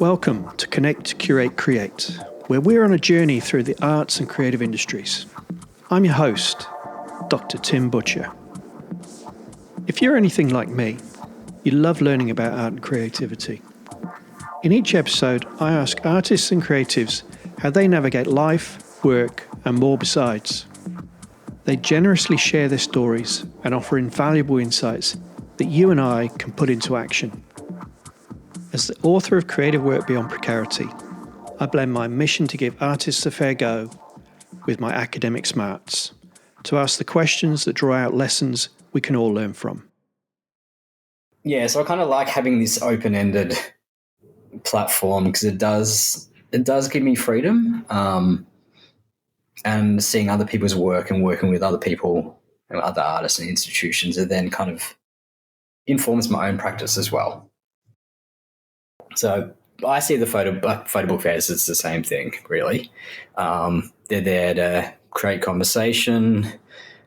Welcome to Connect, Curate, Create, where we're on a journey through the arts and creative industries. I'm your host, Dr. Tim Butcher. If you're anything like me, you love learning about art and creativity. In each episode, I ask artists and creatives how they navigate life, work, and more besides. They generously share their stories and offer invaluable insights that you and I can put into action. As the author of Creative Work Beyond Precarity, I blend my mission to give artists a fair go with my academic smarts, to ask the questions that draw out lessons we can all learn from. Yeah, so I kind of like having this open-ended platform because it does give me freedom, and seeing other people's work and working with other people, other artists and institutions, it then kind of informs my own practice as well. So I see the photobook fairs as the same thing, really. They're there to create conversation.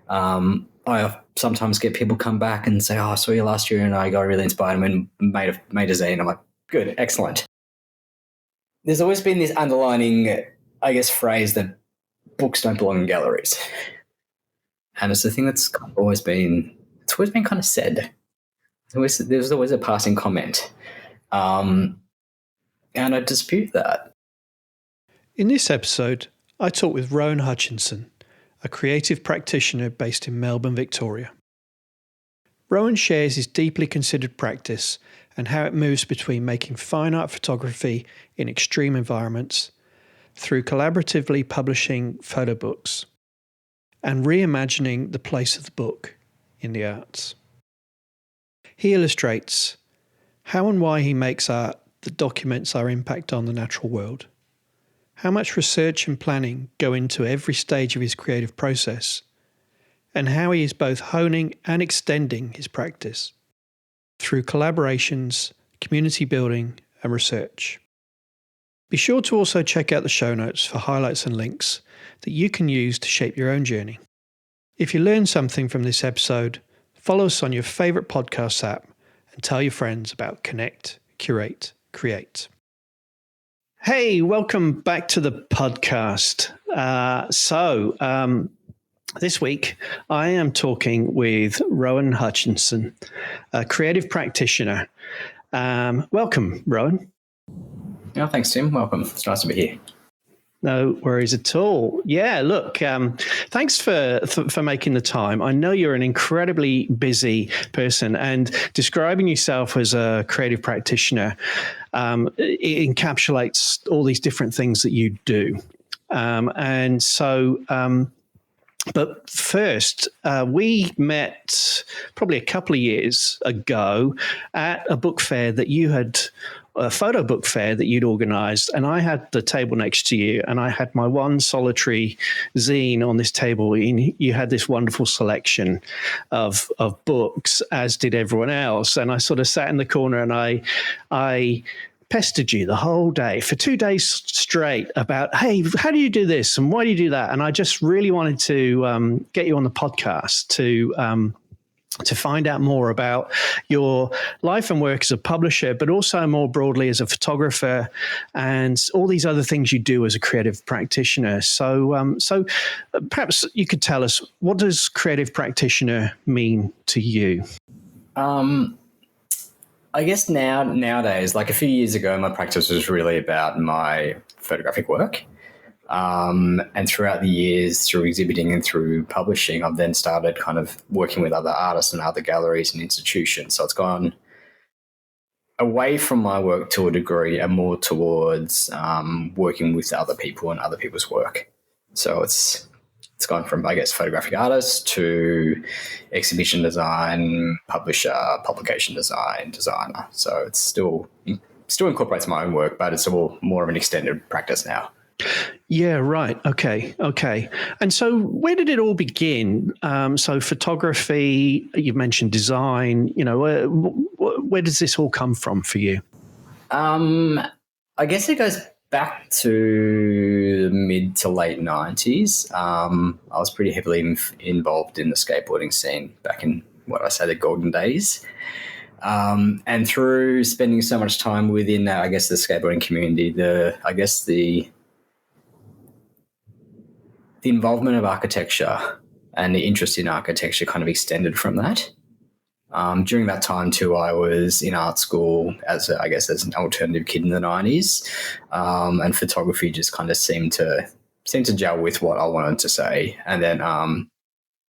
I sometimes get people come back and say, I saw you last year and I got really inspired and made a zine. I'm like, good, excellent. There's always been this underlining, phrase that books don't belong in galleries. And it's the thing that's always been kind of said. There's always a passing comment. And I dispute that. In this episode, I talk with Rohan Hutchinson, a creative practitioner based in Melbourne, Victoria. Rohan shares his deeply considered practice and how it moves between making fine art photography in extreme environments, through collaboratively publishing Photobooks, and reimagining the place of the book in the arts. He illustrates how and why he makes art that documents our impact on the natural world, how much research and planning go into every stage of his creative process, and how he is both honing and extending his practice through collaborations, community building, and research. Be sure to also check out the show notes for highlights and links that you can use to shape your own journey. If you learned something from this episode, follow us on your favourite podcast app and tell your friends about Connect, Curate, Create. Hey, welcome back to the podcast. This week I am talking with Rohan Hutchinson, a creative practitioner. Welcome, Rohan. Oh, thanks, Tim. Welcome. It's nice to be here. No worries at all. Yeah, look, thanks for making the time. I know you're an incredibly busy person, and describing yourself as a creative practitioner, it encapsulates all these different things that you do. But first, we met probably a couple of years ago at a book fair that you had, a photo book fair that you'd organised, and I had the table next to you, and I had my one solitary zine on this table. You had this wonderful selection of books, as did everyone else, and I sort of sat in the corner and I pestered you the whole day for 2 days straight about, hey, how do you do this and why do you do that? And I just really wanted to get you on the podcast to find out more about your life and work as a publisher, but also more broadly as a photographer and all these other things you do as a creative practitioner. So perhaps you could tell us, what does creative practitioner mean to you? I guess nowadays, like a few years ago, my practice was really about my photographic work. And throughout the years, through exhibiting and through publishing, I've then started kind of working with other artists and other galleries and institutions. So it's gone away from my work to a degree and more towards working with other people and other people's work. So it's gone from, photographic artist to exhibition design, publisher, publication design, designer. So it still incorporates my own work, but it's all more of an extended practice now. Yeah, right. Okay. And so where did it all begin? So photography, you mentioned design, where does this all come from for you? I guess it goes back to the mid to late 90s. I was pretty heavily involved in the skateboarding scene back in the golden days. And through spending so much time within, I guess, the skateboarding community, the involvement of architecture and the interest in architecture kind of extended from that. During that time too, I was in art school as an alternative kid in the 90s, and photography just kind of seemed to gel with what I wanted to say. And then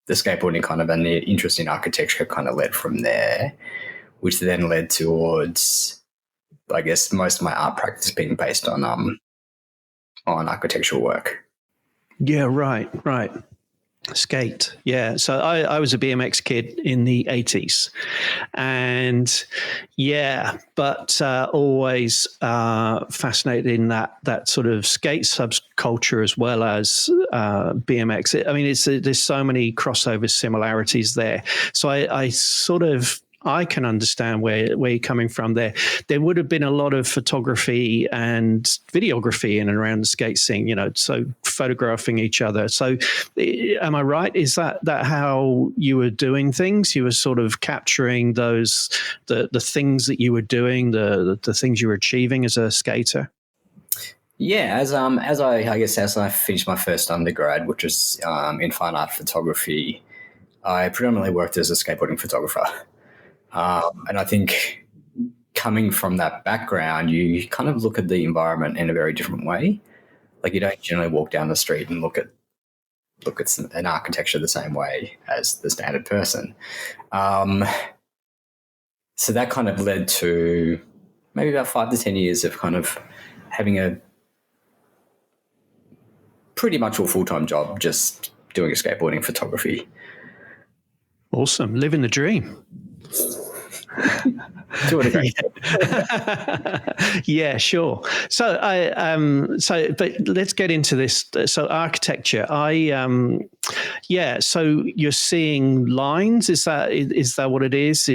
the skateboarding kind of and the interest in architecture kind of led from there, which then led towards, I guess, most of my art practice being based on architectural work. Yeah, right. Skate. Yeah. So I was a BMX kid in the 80s, and but always fascinated in that sort of skate subculture as well as BMX. I mean, there's so many crossover similarities there. So I can understand where you're coming from there. There would have been a lot of photography and videography in and around the skate scene, so photographing each other. So am I right? Is that how you were doing things? You were sort of capturing the things that you were doing, the things you were achieving as a skater? Yeah, as I finished my first undergrad, which was in fine art photography, I predominantly worked as a skateboarding photographer. And I think coming from that background, you kind of look at the environment in a very different way. Like, you don't generally walk down the street and look at an architecture the same way as the standard person. So that kind of led to maybe about 5 to 10 years of kind of having a pretty much a full-time job just doing a skateboarding photography. Awesome. Living the dream. Yeah, sure. So but let's get into this. So architecture, so you're seeing lines. Is that what it is?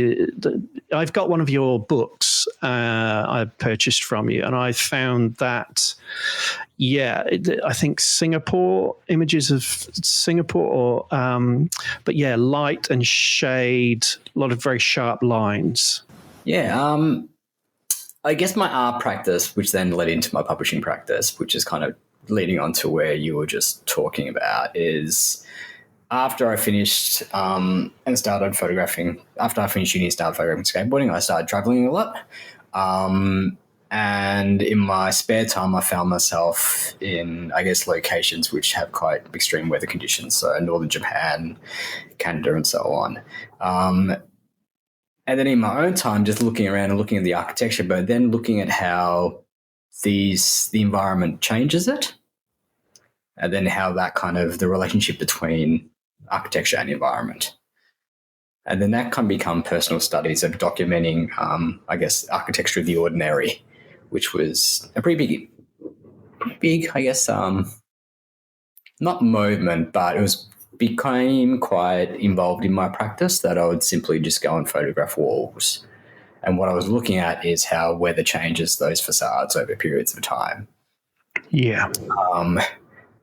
I've got one of your books I purchased from you, and I found that, I think Singapore, images of Singapore, but light and shade, a lot of very sharp lines. Yeah, I guess my art practice, which then led into my publishing practice, which is kind of leading on to where you were just talking about, is after I finished and started photographing, after I finished uni and started photographing skateboarding, I started traveling a lot. And in my spare time, I found myself in, I guess, locations which have quite extreme weather conditions. So northern Japan, Canada, and so on. And then in my own time, just looking around and looking at the architecture, but then looking at how the environment changes it, and then how that kind of the relationship between architecture and environment. And then that can become personal studies of documenting, I guess, architecture of the ordinary, which was a pretty big, I guess, not movement, but it became quite involved in my practice that I would simply just go and photograph walls. And what I was looking at is how weather changes those facades over periods of time. Yeah.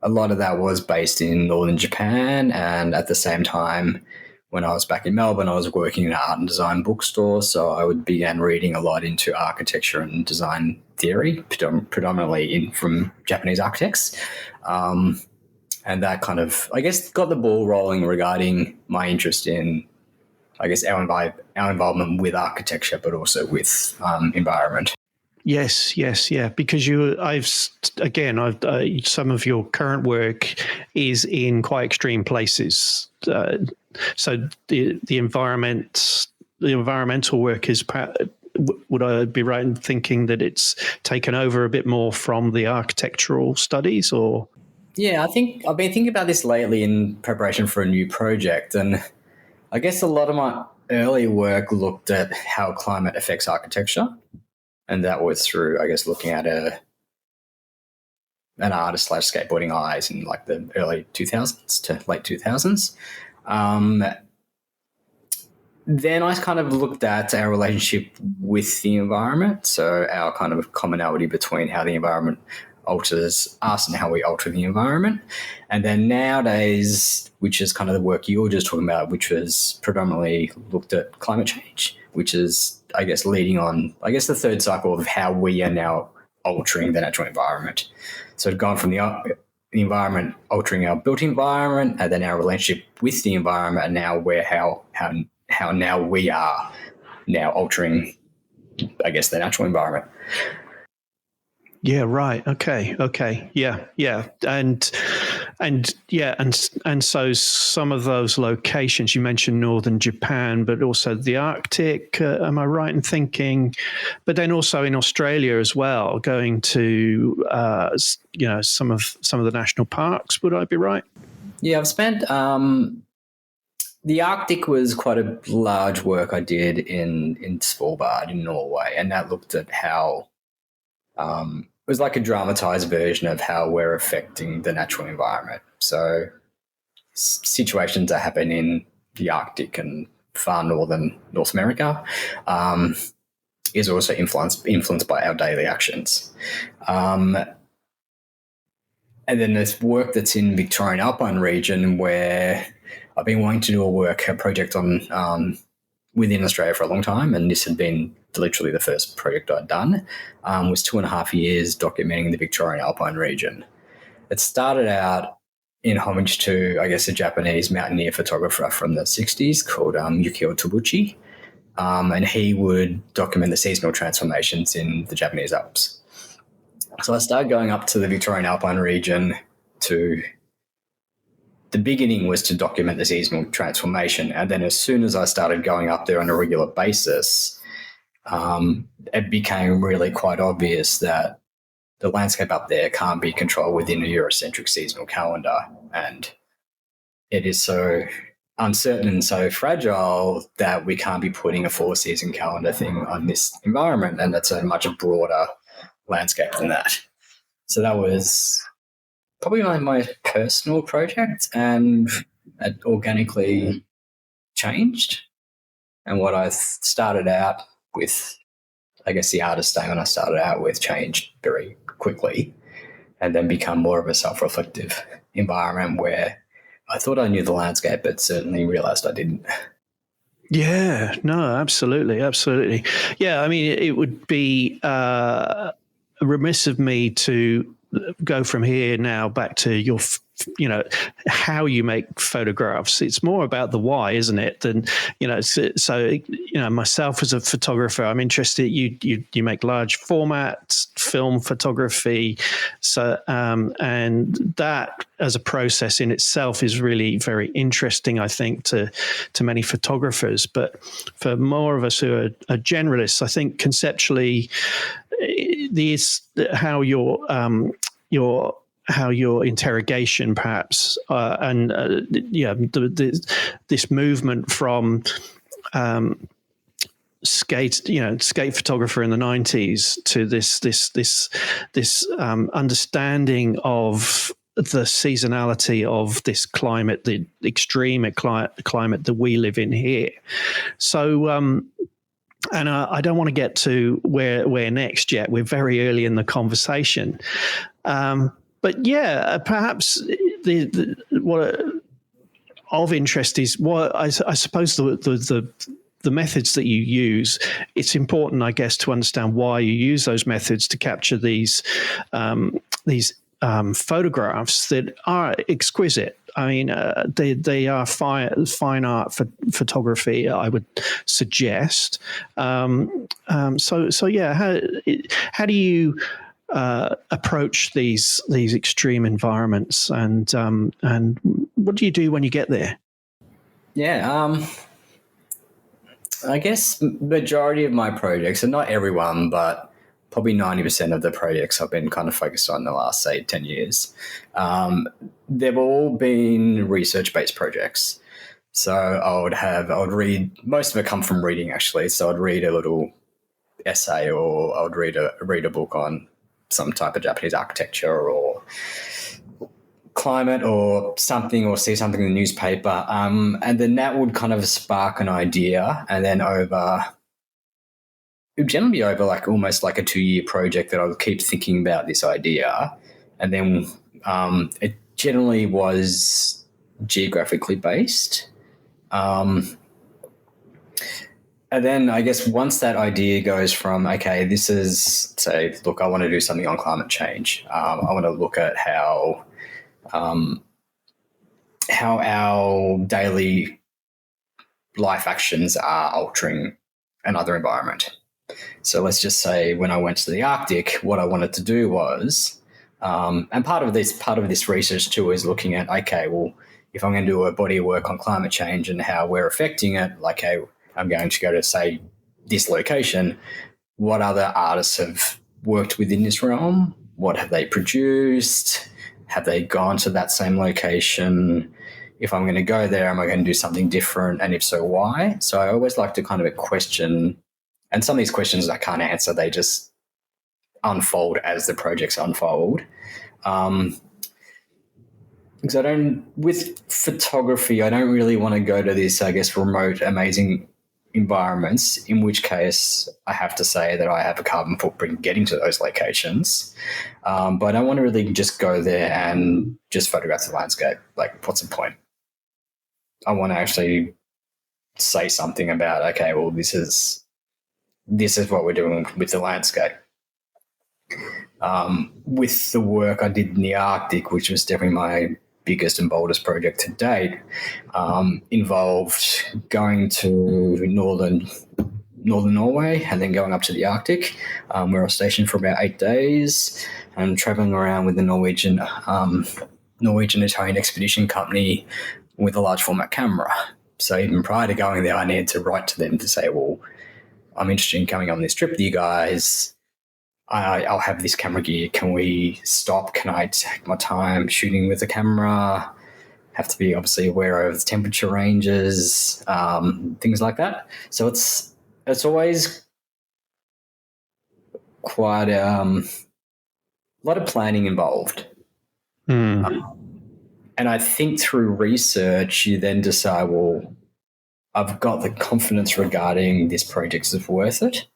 A lot of that was based in northern Japan, and at the same time, when I was back in Melbourne, I was working in an art and design bookstore, so I began reading a lot into architecture and design theory, predominantly from Japanese architects. And that kind of, I guess, got the ball rolling regarding my interest in, I guess, our involvement with architecture, but also with environment. Yes, yeah. Because some of your current work is in quite extreme places. So the environmental work is. Would I be right in thinking that it's taken over a bit more from the architectural studies, or? Yeah, I think I've been thinking about this lately in preparation for a new project, and I guess a lot of my early work looked at how climate affects architecture, and that was through, I guess, looking at an artist / skateboarding eyes in like the early 2000s to late 2000s. Then I kind of looked at our relationship with the environment, so our kind of commonality between how the environment alters us and how we alter the environment. And then nowadays, which is kind of the work you were just talking about, which was predominantly looked at climate change, which is I guess, leading on, I guess, the third cycle of how we are now altering the natural environment. So it's gone from the environment altering our built environment, and then our relationship with the environment, and now how now we are now altering, I guess, the natural environment. Yeah, right. Okay. Yeah. And so some of those locations, you mentioned northern Japan, but also the Arctic, am I right in thinking? But then also in Australia as well, going to some of the national parks, would I be right? Yeah, I've spent the Arctic was quite a large work I did in Svalbard in Norway, and that looked at how it was like a dramatized version of how we're affecting the natural environment. So situations that happen in the Arctic and far northern North America is also influenced by our daily actions. And then there's work that's in Victorian Alpine region where I've been wanting to do a project on within Australia for a long time, and this had been literally the first project I'd done. Was 2.5 years documenting the Victorian Alpine region. It started out in homage to, I guess, a Japanese mountaineer photographer from the 60s called Yukio Tabuchi, and he would document the seasonal transformations in the Japanese Alps. So I started going up to the Victorian Alpine region the beginning was to document the seasonal transformation. And then as soon as I started going up there on a regular basis, it became really quite obvious that the landscape up there can't be controlled within a Eurocentric seasonal calendar. And it is so uncertain and so fragile that we can't be putting a 4-season calendar thing on this environment. And that's a much broader landscape than that. So that was probably my personal project, and it organically changed. And what I started out with, I guess the artist statement I started out with changed very quickly, and then become more of a self-reflective environment where I thought I knew the landscape, but certainly realized I didn't. Yeah, no, absolutely. Yeah, I mean, it would be remiss of me to go from here now back to your, how you make photographs. It's more about the why, isn't it? Than, so myself as a photographer, I'm interested. You make large formats, film photography. So, and that as a process in itself is really very interesting, I think, to many photographers. But for more of us who are generalists, I think conceptually, how your interrogation perhaps this movement from skate photographer in the 90s to this understanding of the seasonality of this climate, the extreme climate that we live in here. So and I don't want to get to where next yet. We're very early in the conversation. But yeah, perhaps what of interest is what I suppose the methods that you use. It's important, I guess, to understand why you use those methods to capture these photographs that are exquisite. I mean, they are fine art photography, I would suggest. So yeah, how do you approach these extreme environments, and what do you do when you get there? Yeah, I guess majority of my projects, and not everyone, but probably 90% of the projects I've been kind of focused on the last, say, 10 years, they've all been research-based projects. So I would read, most of it come from reading, actually. So I'd read a little essay, or I would read a book on some type of Japanese architecture or climate or something, or see something in the newspaper. And then that would kind of spark an idea, and then it would generally be over like almost like a 2-year project that I would keep thinking about this idea. And then it generally was geographically based. And And then I guess once that idea goes from, okay, this is, say, look, I want to do something on climate change. I want to look at how our daily life actions are altering another environment. So let's just say when I went to the Arctic, what I wanted to do was, and part of this research too is looking at, okay, well, if I'm going to do a body of work on climate change and how we're affecting it, like, hey, I'm going to go to, say, this location, what other artists have worked within this realm? What have they produced? Have they gone to that same location? If I'm going to go there, am I going to do something different? And if so, why? So I always like to kind of question, and some of these questions I can't answer, they just unfold as the projects unfold. Because with photography, I don't really want to go to this, I guess, remote, amazing environments, in which case I have to say that I have a carbon footprint getting to those locations. But I don't want to really just go there and just photograph the landscape. Like, what's the point? I want to actually say something about, okay, well, this is what we're doing with the landscape. With the work I did in the Arctic, which was definitely my biggest and boldest project to date, involved going to northern Norway and then going up to the Arctic, where I was stationed for about 8 days and traveling around with the Norwegian Italian expedition company with a large format camera. So even prior to going there, I needed to write to them to say, well, I'm interested in coming on this trip with you guys. I'll have this camera gear. Can we stop? Can I take my time shooting with the camera? Have to be obviously aware of the temperature ranges, things like that. So it's always quite a lot of planning involved. And I think through research, you then decide, well, I've got the confidence regarding this project is worth it.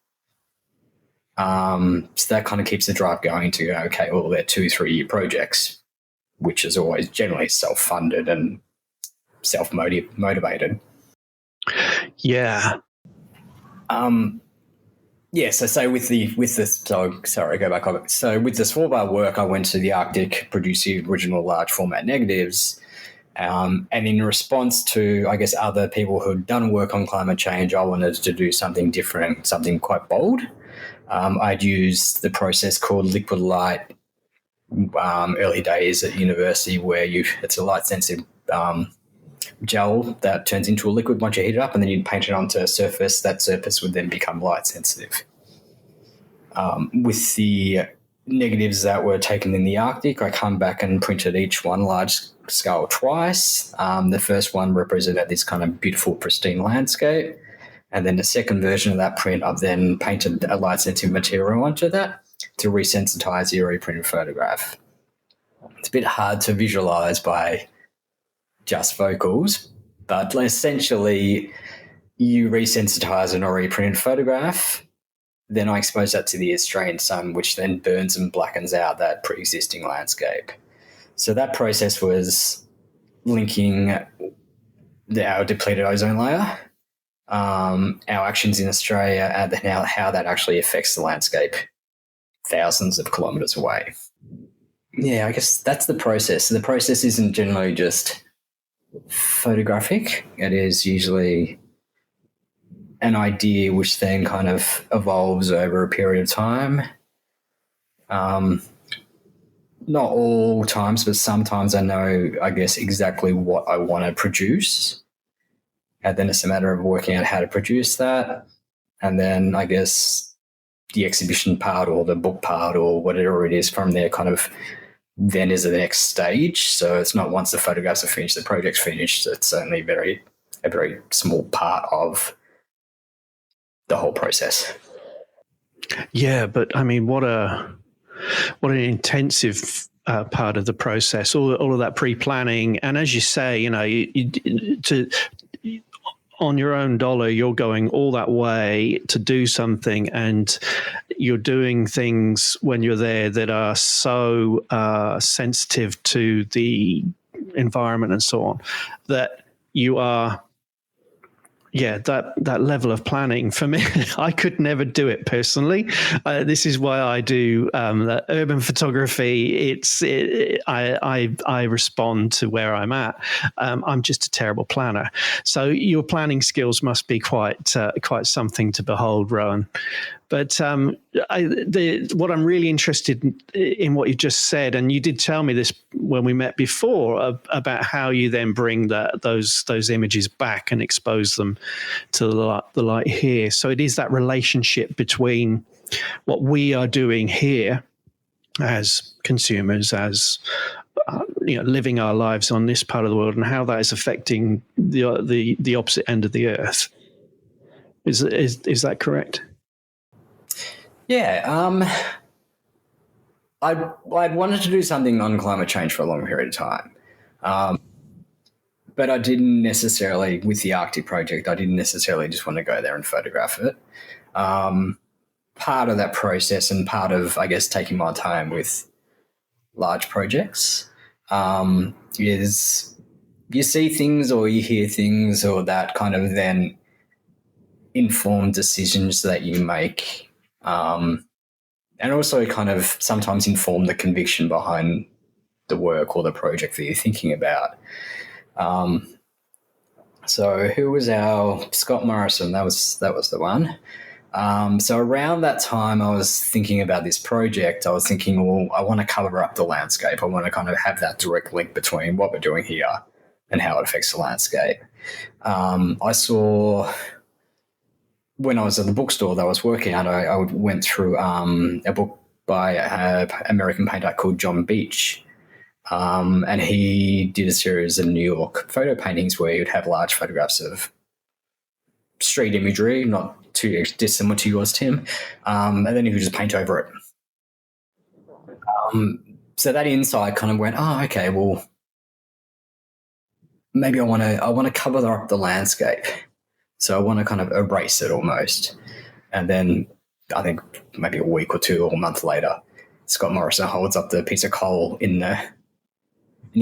So that kind of keeps the drive going to go, okay, well, they're 2-3 year projects, which is always generally self-funded and self-motivated. Yeah. Yeah, so say with the go back on it. So with the Svalbard work, I went to the Arctic, produced the original large format negatives. And in response to, I guess, other people who'd done work on climate change, I wanted to do something different, something quite bold. I'd used the process called liquid light, early days at university, where it's a light sensitive gel that turns into a liquid once you heat it up, and then you'd paint it onto a surface. That surface would then become light sensitive. With the negatives that were taken in the Arctic, I come back and printed each one large scale twice. The first one represented this kind of beautiful, pristine landscape. And then the second version of that print, I've then painted a light sensitive material onto that to resensitize the reprinted photograph. It's a bit hard to visualize by just vocals, but essentially you resensitize an already printed photograph, then I expose that to the Australian sun, which then burns and blackens out that pre-existing landscape. So that process was linking our depleted ozone layer, our actions in Australia, and then how that actually affects the landscape thousands of kilometres away. Yeah, I guess that's the process. The process isn't generally just photographic. It is usually an idea which then kind of evolves over a period of time. Not all times, but sometimes I know, I guess, exactly what I want to produce. And then it's a matter of working out how to produce that. And then I guess the exhibition part or the book part or whatever it is from there kind of then is the next stage. So it's not once the photographs are finished, the project's finished. It's only a very small part of the whole process. Yeah, but I mean, what an intensive part of the process, all of that pre-planning. And as you say, on your own dollar, you're going all that way to do something, and you're doing things when you're there that are so sensitive to the environment and so on, that you're that level of planning for me, I could never do it personally. This is why I do that urban photography. I respond to where I'm at. I'm just a terrible planner. So your planning skills must be quite something to behold, Rohan. But what I'm really interested in what you've just said, and you did tell me this when we met before, about how you then bring those images back and expose them to the light here. So it is that relationship between what we are doing here as consumers, as living our lives on this part of the world, and how that is affecting the opposite end of the earth. Is that correct? Yeah, I'd wanted to do something on climate change for a long period of time, but I didn't necessarily, with the Arctic project, I didn't necessarily just want to go there and photograph it. Part of that process and part of, I guess, taking my time with large projects is you see things or you hear things or that kind of then inform decisions that you make. And also kind of sometimes inform the conviction behind the work or the project that you're thinking about. So who was our Scott Morrison? That was the one. So around that time I was thinking about this project. I was thinking, well, I want to cover up the landscape. I want to kind of have that direct link between what we're doing here and how it affects the landscape. I saw... When I was at the bookstore that I was working at, I went through a book by an American painter called John Beach, and he did a series of New York photo paintings where he would have large photographs of street imagery, not too dissimilar to yours, Tim, and then he would just paint over it. So that insight kind of went, oh, okay, well, maybe I want to cover up the landscape. So I want to kind of erase it almost. And then I think maybe a week or two or a month later, Scott Morrison holds up the piece of coal in the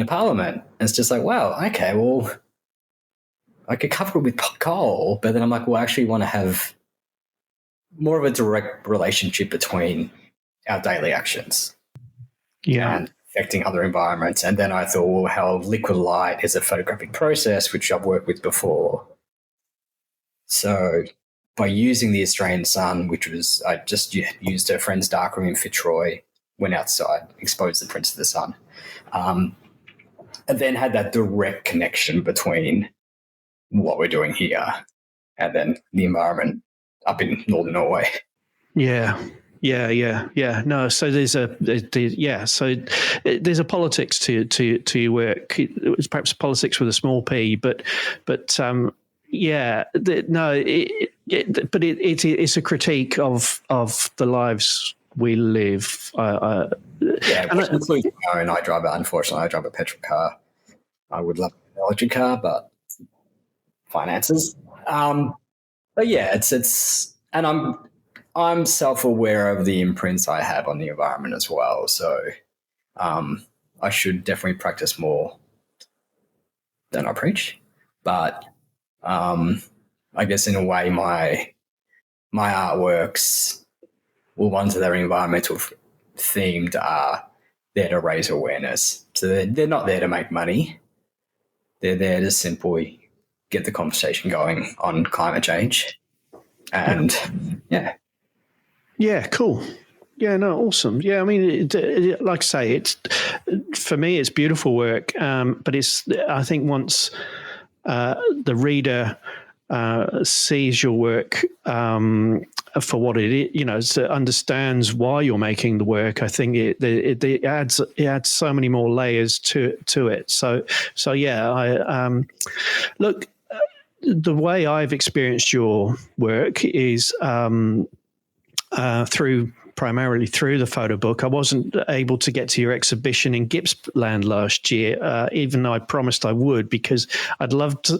Parliament. And it's just like, wow, okay, well, I could cover it with coal, but then I'm like, well, I actually want to have more of a direct relationship between our daily actions and affecting other environments. And then I thought, well, how liquid light is a photographic process, which I've worked with before. So by using the Australian sun, which was, I just used a friend's darkroom in Fitzroy, went outside, exposed the prints of the sun, and then had that direct connection between what we're doing here and then the environment up in northern Norway. Yeah. No, so there's a politics to your work. It's perhaps politics with a small p, but it's a critique of the lives we live. Which includes my own. Unfortunately, I drive a petrol car. I would love an electric car, but finances. But yeah, it's, and I'm self-aware of the imprints I have on the environment as well. So I should definitely practice more than I preach. But I guess in a way, my artworks, well, ones that are environmental themed, are there to raise awareness. So they're not there to make money. They're there to simply get the conversation going on climate change. And yeah, cool. Yeah, no, awesome. Yeah, I mean, like I say, it's, for me, it's beautiful work. But I think once the reader sees your work for what it is, so understands why you're making the work, I think it adds so many more layers to it. So yeah, look. The way I've experienced your work is primarily through the photo book. I wasn't able to get to your exhibition in Gippsland last year, even though I promised I would, because I'd loved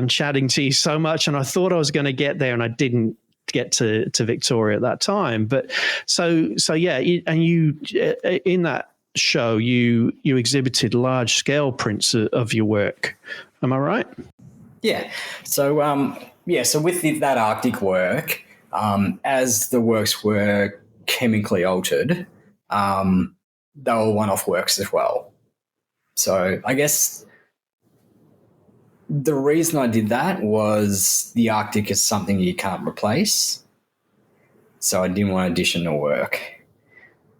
chatting to you so much, and I thought I was going to get there, and I didn't get to Victoria at that time. But so yeah, and you in that show you exhibited large scale prints of your work. Am I right? Yeah. So So with that Arctic work, as the works were chemically altered, they were one-off works as well. So I guess the reason I did that was the Arctic is something you can't replace. So I didn't want additional work,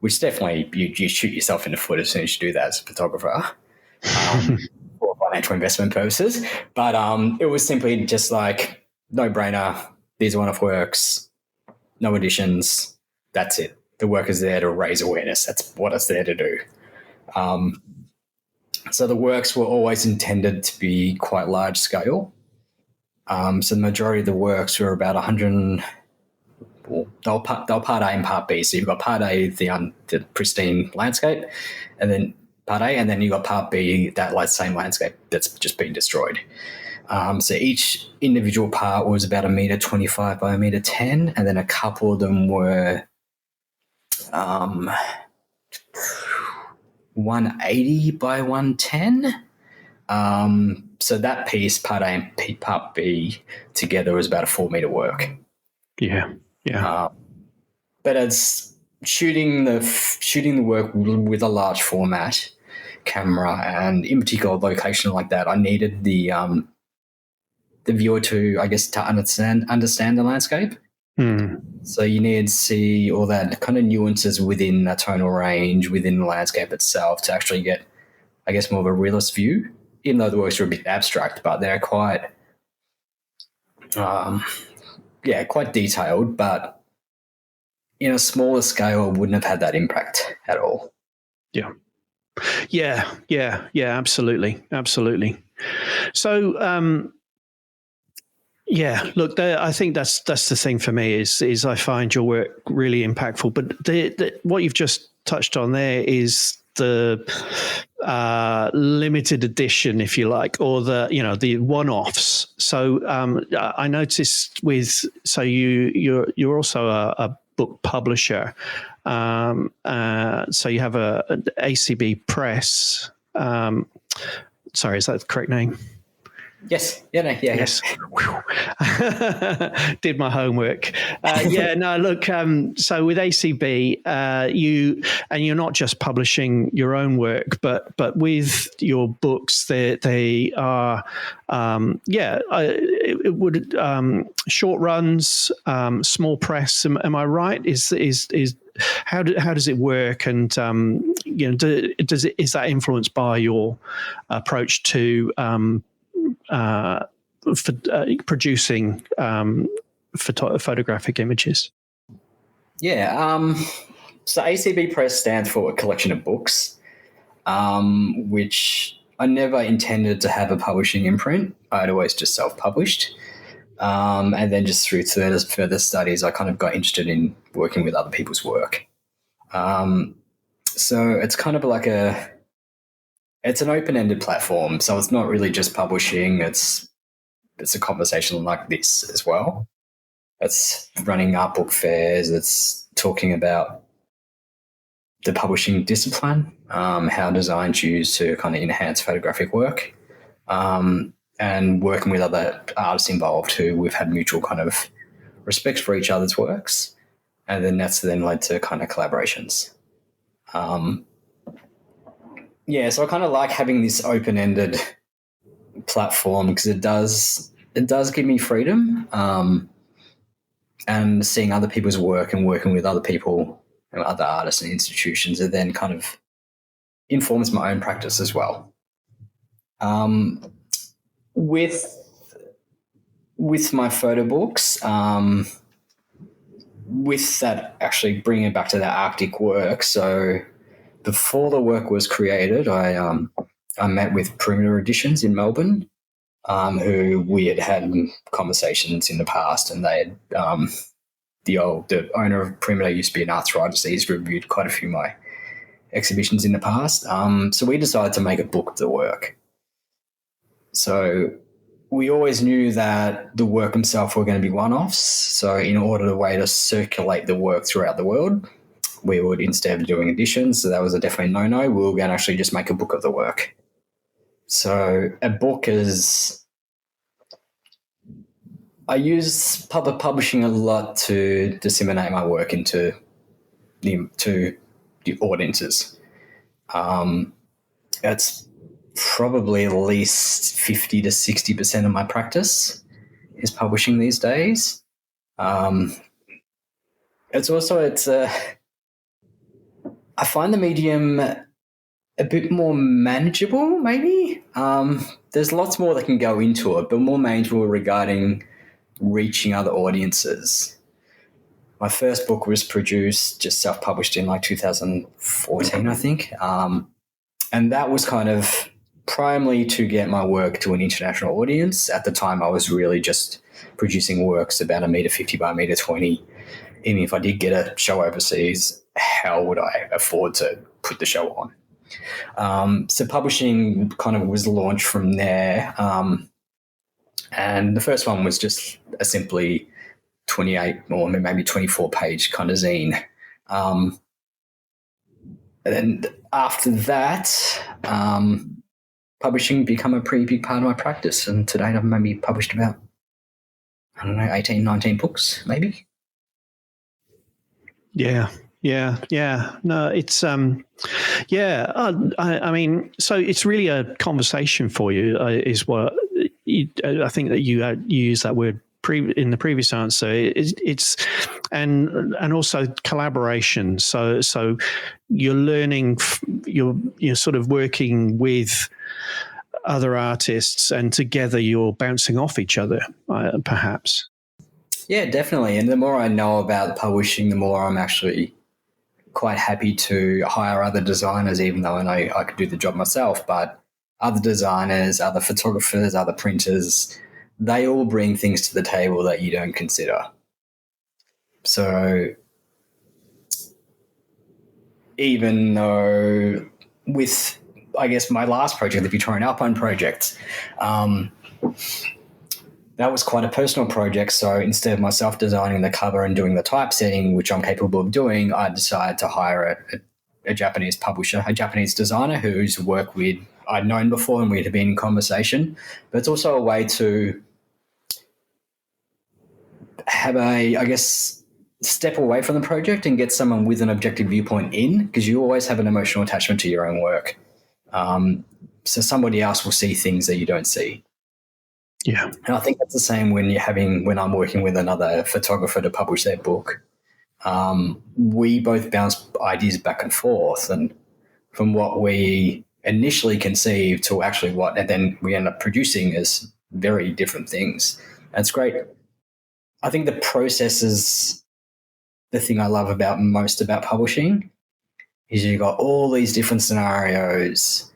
which definitely you shoot yourself in the foot as soon as you do that as a photographer for financial investment purposes. But it was simply just like, no-brainer, these are one-off works, no additions, that's it. The work is there to raise awareness. That's what it's there to do. So the works were always intended to be quite large scale. So the majority of the works were about 100. They'll part A and part B. So you've got part A, the pristine landscape, and then part A, and then you've got part B, that same landscape that's just been destroyed. So each individual part was about 1.25 meters by 1.10 meters, and then a couple of them were 180 by 110. So that piece, part A and part B together, was about a 4-meter work. Yeah. But as shooting the work with a large format camera, and in particular a location like that, I needed the viewer to, I guess, to understand the landscape. So you need to see all that kind of nuances within a tonal range, within the landscape itself, to actually get, I guess, more of a realist view. Even though the works are a bit abstract, but they're quite, quite detailed. But in a smaller scale, I wouldn't have had that impact at all. Yeah, absolutely. So, look, I think that's the thing for me is I find your work really impactful. But what you've just touched on there is the limited edition, if you like, or the one-offs. So I noticed you're also a book publisher. So you have an ACB Press. Sorry, is that the correct name? Yes. Yes. Did my homework. Look. So with ACB, you're not just publishing your own work, but with your books, they are, it would short runs, small press. Am I right? Is how does it work? And is that influenced by your approach to producing photographic images? So ACB Press stands for a collection of books, which I never intended to have a publishing imprint. I'd always just self-published. And then just through further studies, I kind of got interested in working with other people's work. So it's kind of like it's an open-ended platform. So it's not really just publishing. It's a conversation like this as well. It's running art book fairs. It's talking about the publishing discipline, how design's used to kind of enhance photographic work, and working with other artists involved who we've had mutual kind of respect for each other's works. And then that's then led to kind of collaborations. So I kind of like having this open-ended platform because it does give me freedom, and seeing other people's work and working with other people and other artists and institutions, it then kind of informs my own practice as well. With my photo books, with that, actually bringing it back to that Arctic work. So before the work was created, I met with Perimeter Editions in Melbourne, who we had conversations in the past, and they had the owner of Perimeter used to be an arts writer, so he's reviewed quite a few of my exhibitions in the past. So we decided to make a book of the work. So we always knew that the work themselves were going to be one-offs. So in order to circulate the work throughout the world, we would, instead of doing editions, so that was a definitely no-no, we were going to actually just make a book of the work. So a book is I use public publishing a lot to disseminate my work to the audiences. It's probably at least 50 to 60% of my practice is publishing these days. I find the medium a bit more manageable, maybe. There's lots more that can go into it, but more manageable regarding reaching other audiences. My first book was produced, just self-published in like 2014, I think. And that was kind of primarily to get my work to an international audience. At the time, I was really just producing works about 1.50 by 1.20. Even if I did get a show overseas, how would I afford to put the show on? So publishing kind of was launched from there. And the first one was just a simply 28 or maybe 24 page kind of zine. And after that, publishing became a pretty big part of my practice. And to date, I've maybe published about, 18, 19 books, maybe. Yeah. No, it's yeah. I mean, so it's really a conversation for you, is what I think that you use that word in the previous answer. It's and also collaboration. So you're learning, you're sort of working with other artists, and together you're bouncing off each other, perhaps. Yeah, definitely. And the more I know about publishing, the more I'm actually quite happy to hire other designers, even though I know I could do the job myself. But other designers, other photographers, other printers, they all bring things to the table that you don't consider. So even though with, I guess, my last project, the Victorian Alpine project, that was quite a personal project. So instead of myself designing the cover and doing the typesetting, which I'm capable of doing, I decided to hire a Japanese publisher, a Japanese designer whose work I'd known before and we'd been in conversation. But it's also a way to have step away from the project and get someone with an objective viewpoint in, because you always have an emotional attachment to your own work. So somebody else will see things that you don't see. Yeah. And I think that's the same when I'm working with another photographer to publish their book. We both bounce ideas back and forth, and from what we initially conceived to actually and then we end up producing is very different things. And it's great. I think the process is the thing I love most about publishing, is you've got all these different scenarios.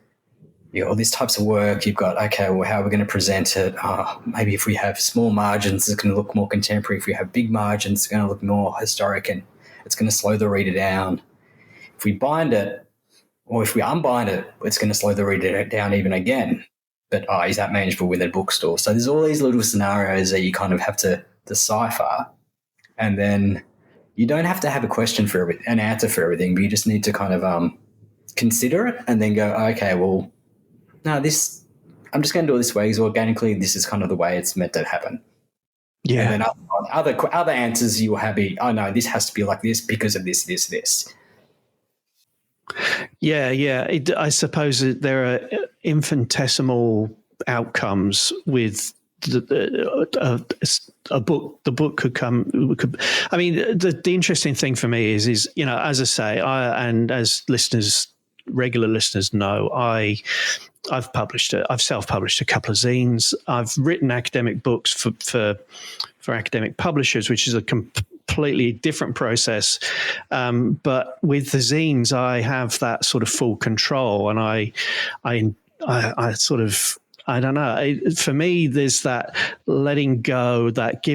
You've got all these types of work. You've got, okay, well, how are we going to present it? Maybe if we have small margins, it's going to look more contemporary. If we have big margins, it's going to look more historic, and it's going to slow the reader down. If we bind it, or if we unbind it, it's going to slow the reader down even again. But is that manageable with a bookstore? So there's all these little scenarios that you kind of have to decipher, and then you don't have to have an answer for everything, but you just need to kind of consider it and then go, okay, well, no, I'm just going to do it this way, because organically this is kind of the way it's meant to happen. Yeah. And then other answers you will have no, this has to be like this because of this. Yeah. I suppose there are infinitesimal outcomes with a book. The book could come. I mean, the interesting thing for me is as I say, and as regular listeners know, I've self-published a couple of zines. I've written academic books for academic publishers, which is a completely different process. But with the zines, I have that sort of full control, and I sort of, I don't know. For me, there's that letting go, that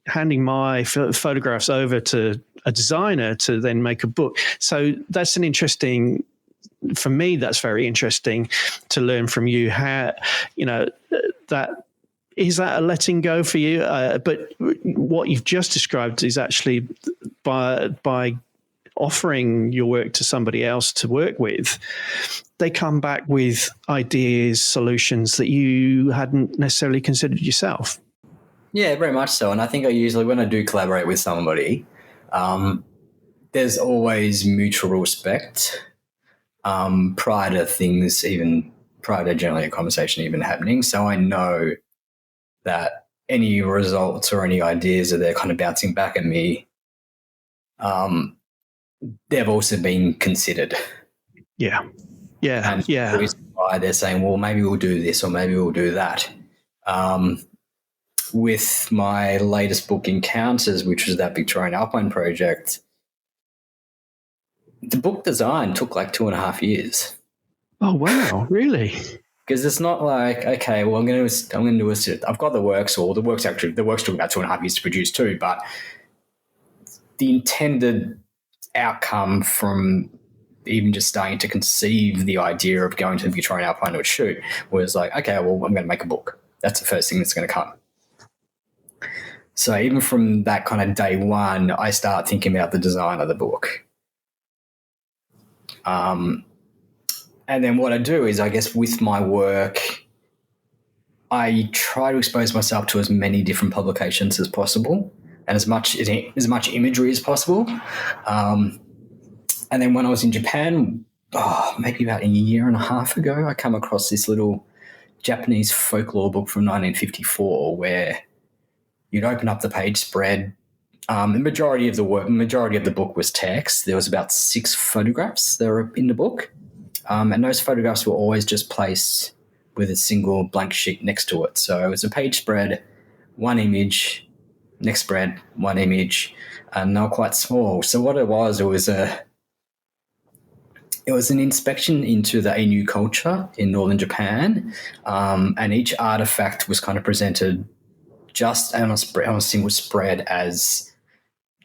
handing my photographs over to a designer to then make a book. So that's for me, that's very interesting to learn from you. How, that is that a letting go for you? But what you've just described is actually by offering your work to somebody else to work with, they come back with ideas, solutions that you hadn't necessarily considered yourself. Yeah, very much so. And I think I usually, when I do collaborate with somebody, there's always mutual respect prior to things, even prior to generally a conversation even happening. So I know that any results or any ideas that they're kind of bouncing back at me, they've also been considered. Yeah. Yeah. And Yeah. the reason why they're saying, well, maybe we'll do this or maybe we'll do that. With my latest book, Encounters, which was that Victorian Alpine project, the book design took like 2.5 years. Oh, wow. Really? Because it's not like, okay, well, I'm going to do a, I've got the works, or the works took about 2.5 years to produce too, but the intended outcome from even just starting to conceive the idea of going to the Victorian Alpine to a shoot was like, okay, well, I'm going to make a book. That's the first thing that's going to come. So even from that kind of day one, I start thinking about the design of the book. And then what I do is, I guess, with my work, I try to expose myself to as many different publications as possible and as much imagery as possible. And then when I was in Japan, maybe about a year and a half ago, I come across this little Japanese folklore book from 1954 where you'd open up the page spread. The majority of the book was text. There was about 6 photographs that were in the book. And those photographs were always just placed with a single blank sheet next to it. So it was a page spread, one image, next spread, one image, and they were quite small. So what it was an inspection into the Ainu culture in northern Japan, and each artifact was kind of presented just on a single spread as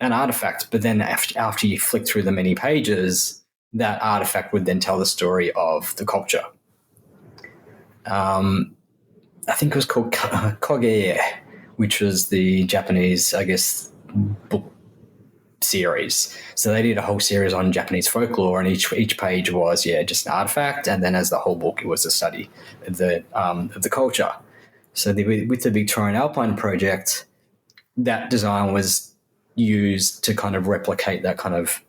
an artifact. But then after you flick through the many pages, that artifact would then tell the story of the culture. I think it was called Koge, which was the Japanese, I guess, book series. So they did a whole series on Japanese folklore, and each page was just an artifact, and then as the whole book, it was a study of the culture. So with the Victorian Alpine project, that design was used to kind of replicate that kind of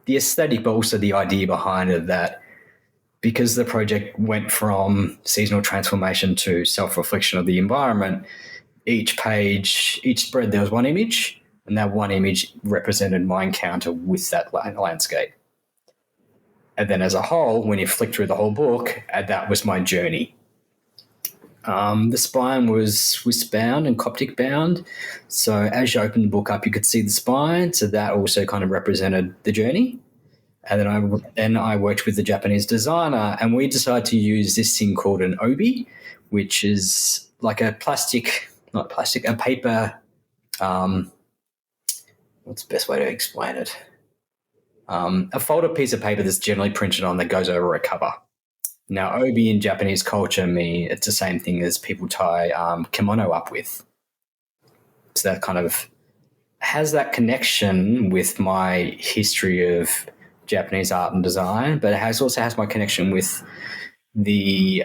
the aesthetic, but also the idea behind it, that because the project went from seasonal transformation to self-reflection of the environment, each spread, there was one image, and that one image represented my encounter with that landscape. And then as a whole, when you flick through the whole book, that was my journey. The spine was bound and Coptic bound. So as you open the book up, you could see the spine. So that also kind of represented the journey. And then I worked with the Japanese designer, and we decided to use this thing called an obi, which is like a paper. What's the best way to explain it? A folded piece of paper that's generally printed on that goes over a cover. Now, obi in Japanese culture, it's the same thing as people tie kimono up with. So that kind of has that connection with my history of Japanese art and design, but it also has my connection with the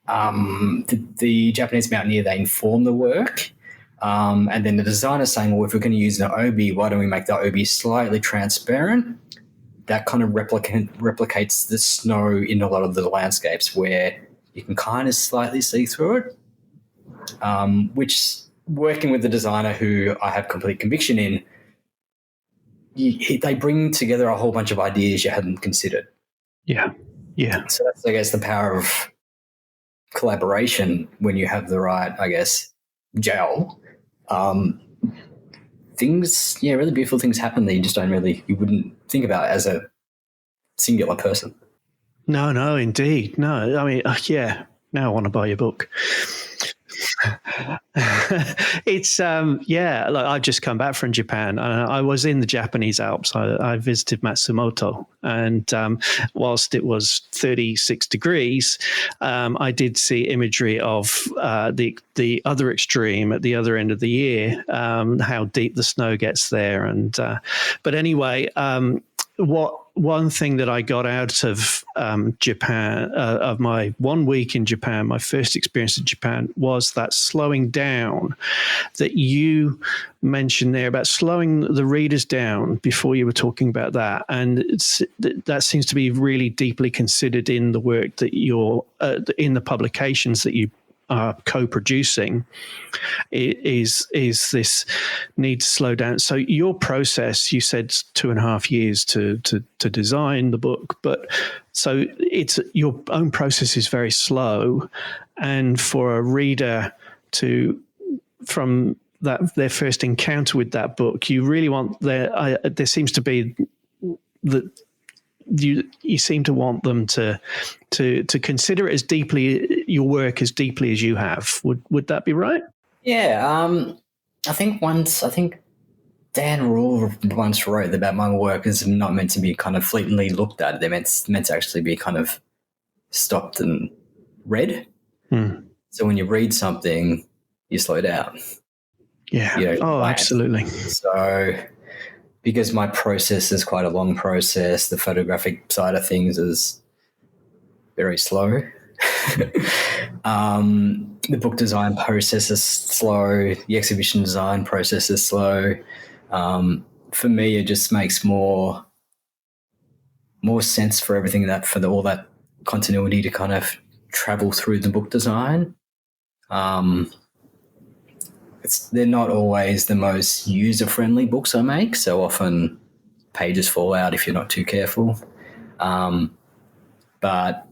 Japanese mountaineer. They inform the work. And then the designer saying, well, if we're going to use an obi, why don't we make the obi slightly transparent? That kind of replicates the snow in a lot of the landscapes where you can kind of slightly see through it, which, working with the designer who I have complete conviction in, they bring together a whole bunch of ideas you hadn't considered. Yeah. So that's, I guess, the power of collaboration when you have the right, I guess, gel. Really beautiful things happen that you wouldn't think about as a singular person. No, indeed. No, I mean, now I want to buy your book. It's like I've just come back from Japan. I was in the Japanese Alps. I visited Matsumoto, and whilst it was 36 degrees, I did see imagery of the other extreme at the other end of the year, how deep the snow gets there. And but anyway, one thing that I got out of Japan, of my 1 week in Japan, my first experience in Japan, was that slowing down that you mentioned there, about slowing the readers down before you were talking about that. And that seems to be really deeply considered in the work that you're, in the publications that you are co-producing, is this need to slow down. So your process, you said 2.5 years to design the book, but so it's your own process is very slow, and for a reader to, from that their first encounter with that book, you really want there seems to be that you seem to want them to consider it as deeply, your work as deeply as you have. Would that be right? Yeah, I think Dan Rule once wrote that my work is not meant to be kind of fleetingly looked at. They're meant to actually be kind of stopped and read. So when you read something, you slow down. Yeah. Absolutely. So because my process is quite a long process, the photographic side of things is very slow. The book design process is slow. The exhibition design process is slow. For me, it just makes more sense for everything all that continuity to kind of travel through the book design. They're not always the most user-friendly books I make, so often pages fall out if you're not too careful. But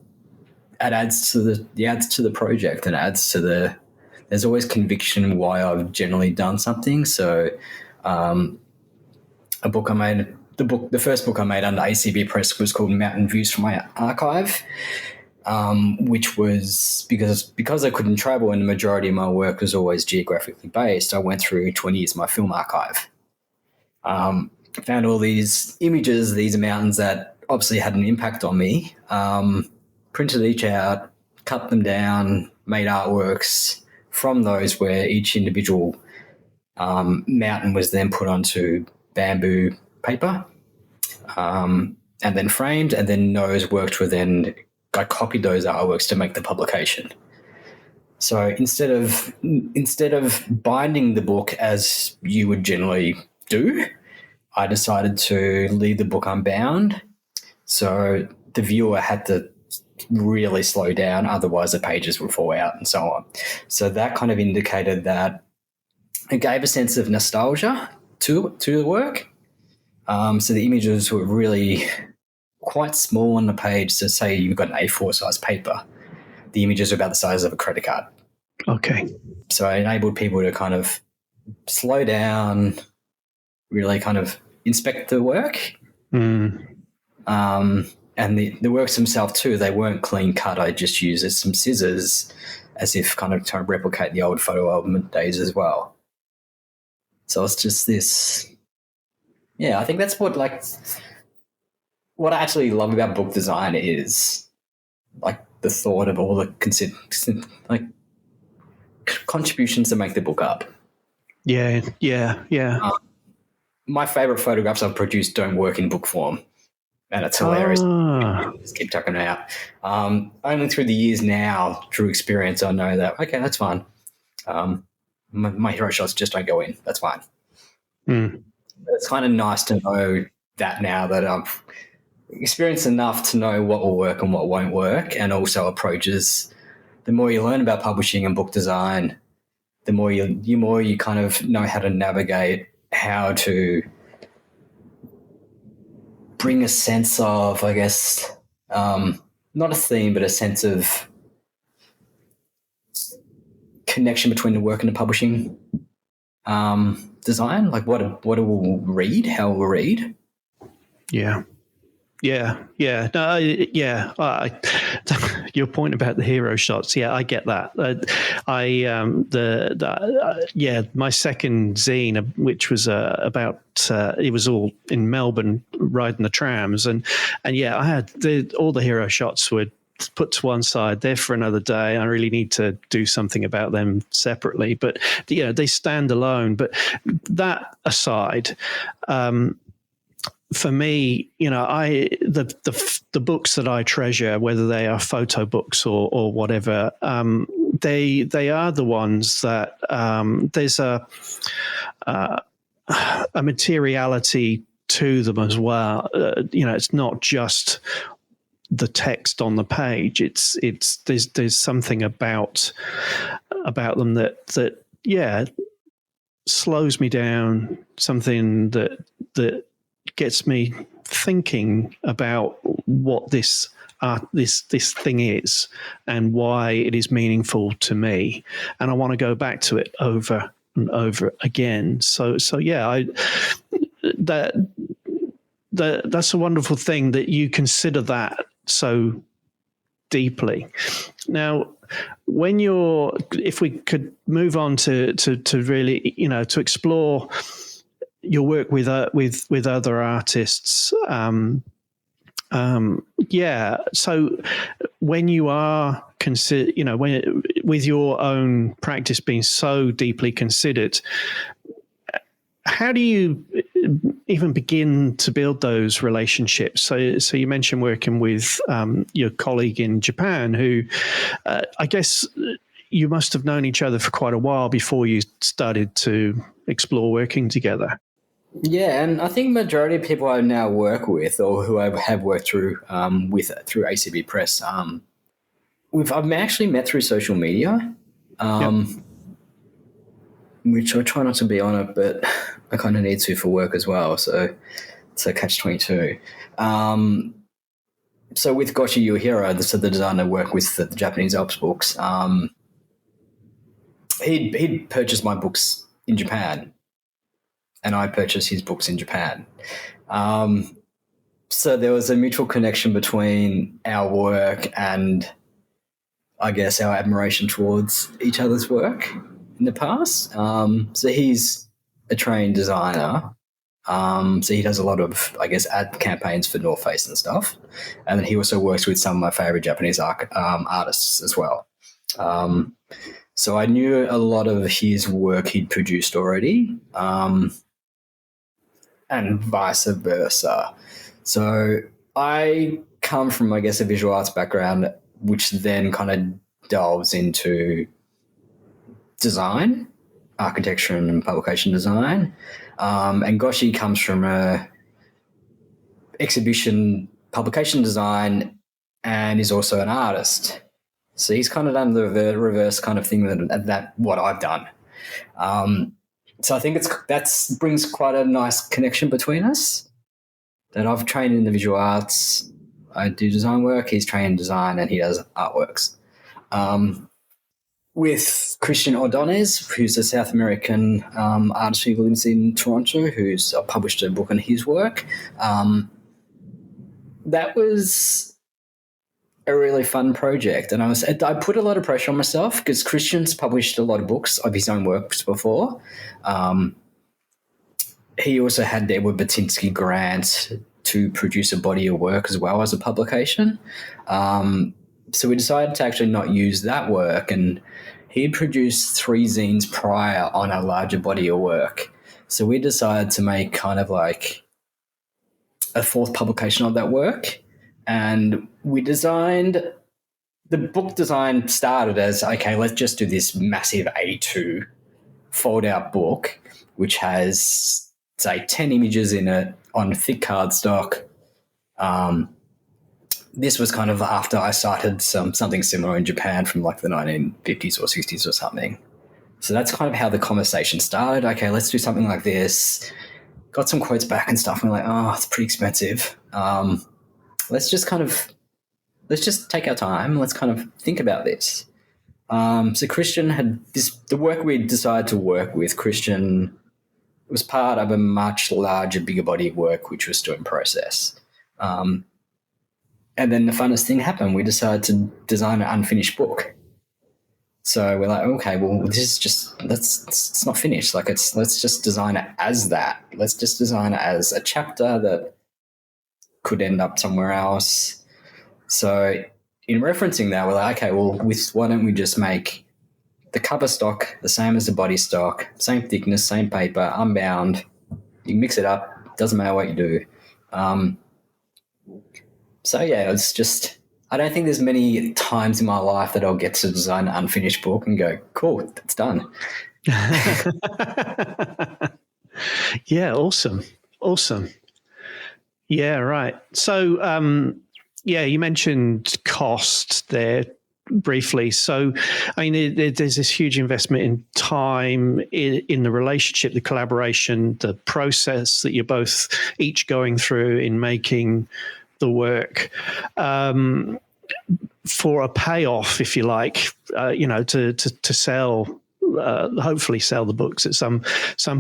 it adds to the project, and adds to there's always conviction why I've generally done something. So the first book I made under ACB Press was called Mountain Views from My Archive, which was because I couldn't travel and the majority of my work was always geographically based. I went through 20 years of my film archive. Found all these images, these mountains that obviously had an impact on me, printed each out, cut them down, made artworks from those where each individual mountain was then put onto bamboo paper and then framed, and then those works were then, I copied those artworks to make the publication. So instead of binding the book as you would generally do, I decided to leave the book unbound. So the viewer had to really slow down, otherwise the pages would fall out and so on. So that kind of indicated that it gave a sense of nostalgia to the work. So the images were really quite small on the page. So say you've got an A4 size paper, the images are about the size of a credit card. Okay. So it enabled people to kind of slow down, really kind of inspect the work. And the works themselves too, they weren't clean cut. I just used some scissors as if kind of trying to replicate the old photo album days as well. So it's just this, I think that's what I actually love about book design is like the thought of all the contributions to make the book up. Yeah. My favorite photographs I've produced don't work in book form. And it's hilarious. Just keep chucking it out. Only through the years now, through experience, I know that, okay, that's fine. My hero shots just don't go in. That's fine. It's kind of nice to know that now that I've experienced enough to know what will work and what won't work, and also approaches. The more you learn about publishing and book design, the more you kind of know how to navigate, how to bring a sense of, I guess, not a theme, but a sense of connection between the work and the publishing design, like what it will read, how it will read. Yeah. No, your point about the hero shots. Yeah, I get that. My second zine, which was about, it was all in Melbourne, riding the trams, and I had all the hero shots were put to one side. They're for another day. I really need to do something about them separately, but they stand alone. But that aside, for me, the books that I treasure, whether they are photo books or whatever, they are the ones that there's a materiality to them as well. It's not just the text on the page. There's something about them that slows me down. Something that gets me thinking about what this thing is and why it is meaningful to me, and I want to go back to it over and over again. So yeah, that's a wonderful thing that you consider that so deeply. Now, if we could move on to really, to explore your work with other artists. So when you are with your own practice being so deeply considered, how do you even begin to build those relationships? So you mentioned working with your colleague in Japan, who I guess you must have known each other for quite a while before you started to explore working together. Yeah, and I think majority of people I now work with, or who I have worked through through ACB Press, I've actually met through social media, which I try not to be on it, but I kind of need to for work as well. So it's a catch-22. So with Goshi Yuhiro, the designer I work with the Japanese Alps books, he'd purchased my books in Japan, and I purchased his books in Japan. So there was a mutual connection between our work and, I guess, our admiration towards each other's work in the past. So he's a trained designer. So he does a lot of, I guess, ad campaigns for North Face and stuff. And then he also works with some of my favorite Japanese artists as well. So I knew a lot of his work he'd produced already, and vice versa. So I come from, I guess, a visual arts background, which then kind of delves into design, architecture and publication design. And Goshi comes from a exhibition publication design and is also an artist. So he's kind of done the reverse kind of thing that what I've done. So I think that brings quite a nice connection between us. That I've trained in the visual arts, I do design work, he's trained in design, and he does artworks. With Christian Ordonez, who's a South American artist who lives in Toronto, who's published a book on his work. That was a really fun project, and I put a lot of pressure on myself because Christian's published a lot of books of his own works before. He also had the Edward Batinsky grant to produce a body of work as well as a publication. So we decided to actually not use that work, and he produced 3 zines prior on a larger body of work. So we decided to make kind of like a 4th publication of that work. And we designed, the book design started as, okay, let's just do this massive A2 fold-out book, which has, say, 10 images in it on thick cardstock. This was kind of after I cited something similar in Japan from like the 1950s or 60s or something. So that's kind of how the conversation started. Okay, let's do something like this. Got some quotes back and stuff. And we're like, oh, it's pretty expensive. Let's just take our time. Let's kind of think about this. So Christian had the work we decided to work with. Christian was part of a much larger, bigger body of work, which was still in process. And then the funnest thing happened. We decided to design an unfinished book. So we're like, okay, well, this is just, it's not finished. Like let's just design it as that. Let's just design it as a chapter that could end up somewhere else. So in referencing that, we're like, okay, well, why don't we just make the cover stock the same as the body stock, same thickness, same paper, unbound. You can mix it up. Doesn't matter what you do. So yeah, it's just, I don't think there's many times in my life that I'll get to design an unfinished book and go, cool, it's done. Yeah, awesome. Yeah, right. So, you mentioned cost there briefly. So, I mean, there's this huge investment in time, in the relationship, the collaboration, the process that you're both each going through in making the work. For a payoff, if you like, to sell, hopefully sell the books at some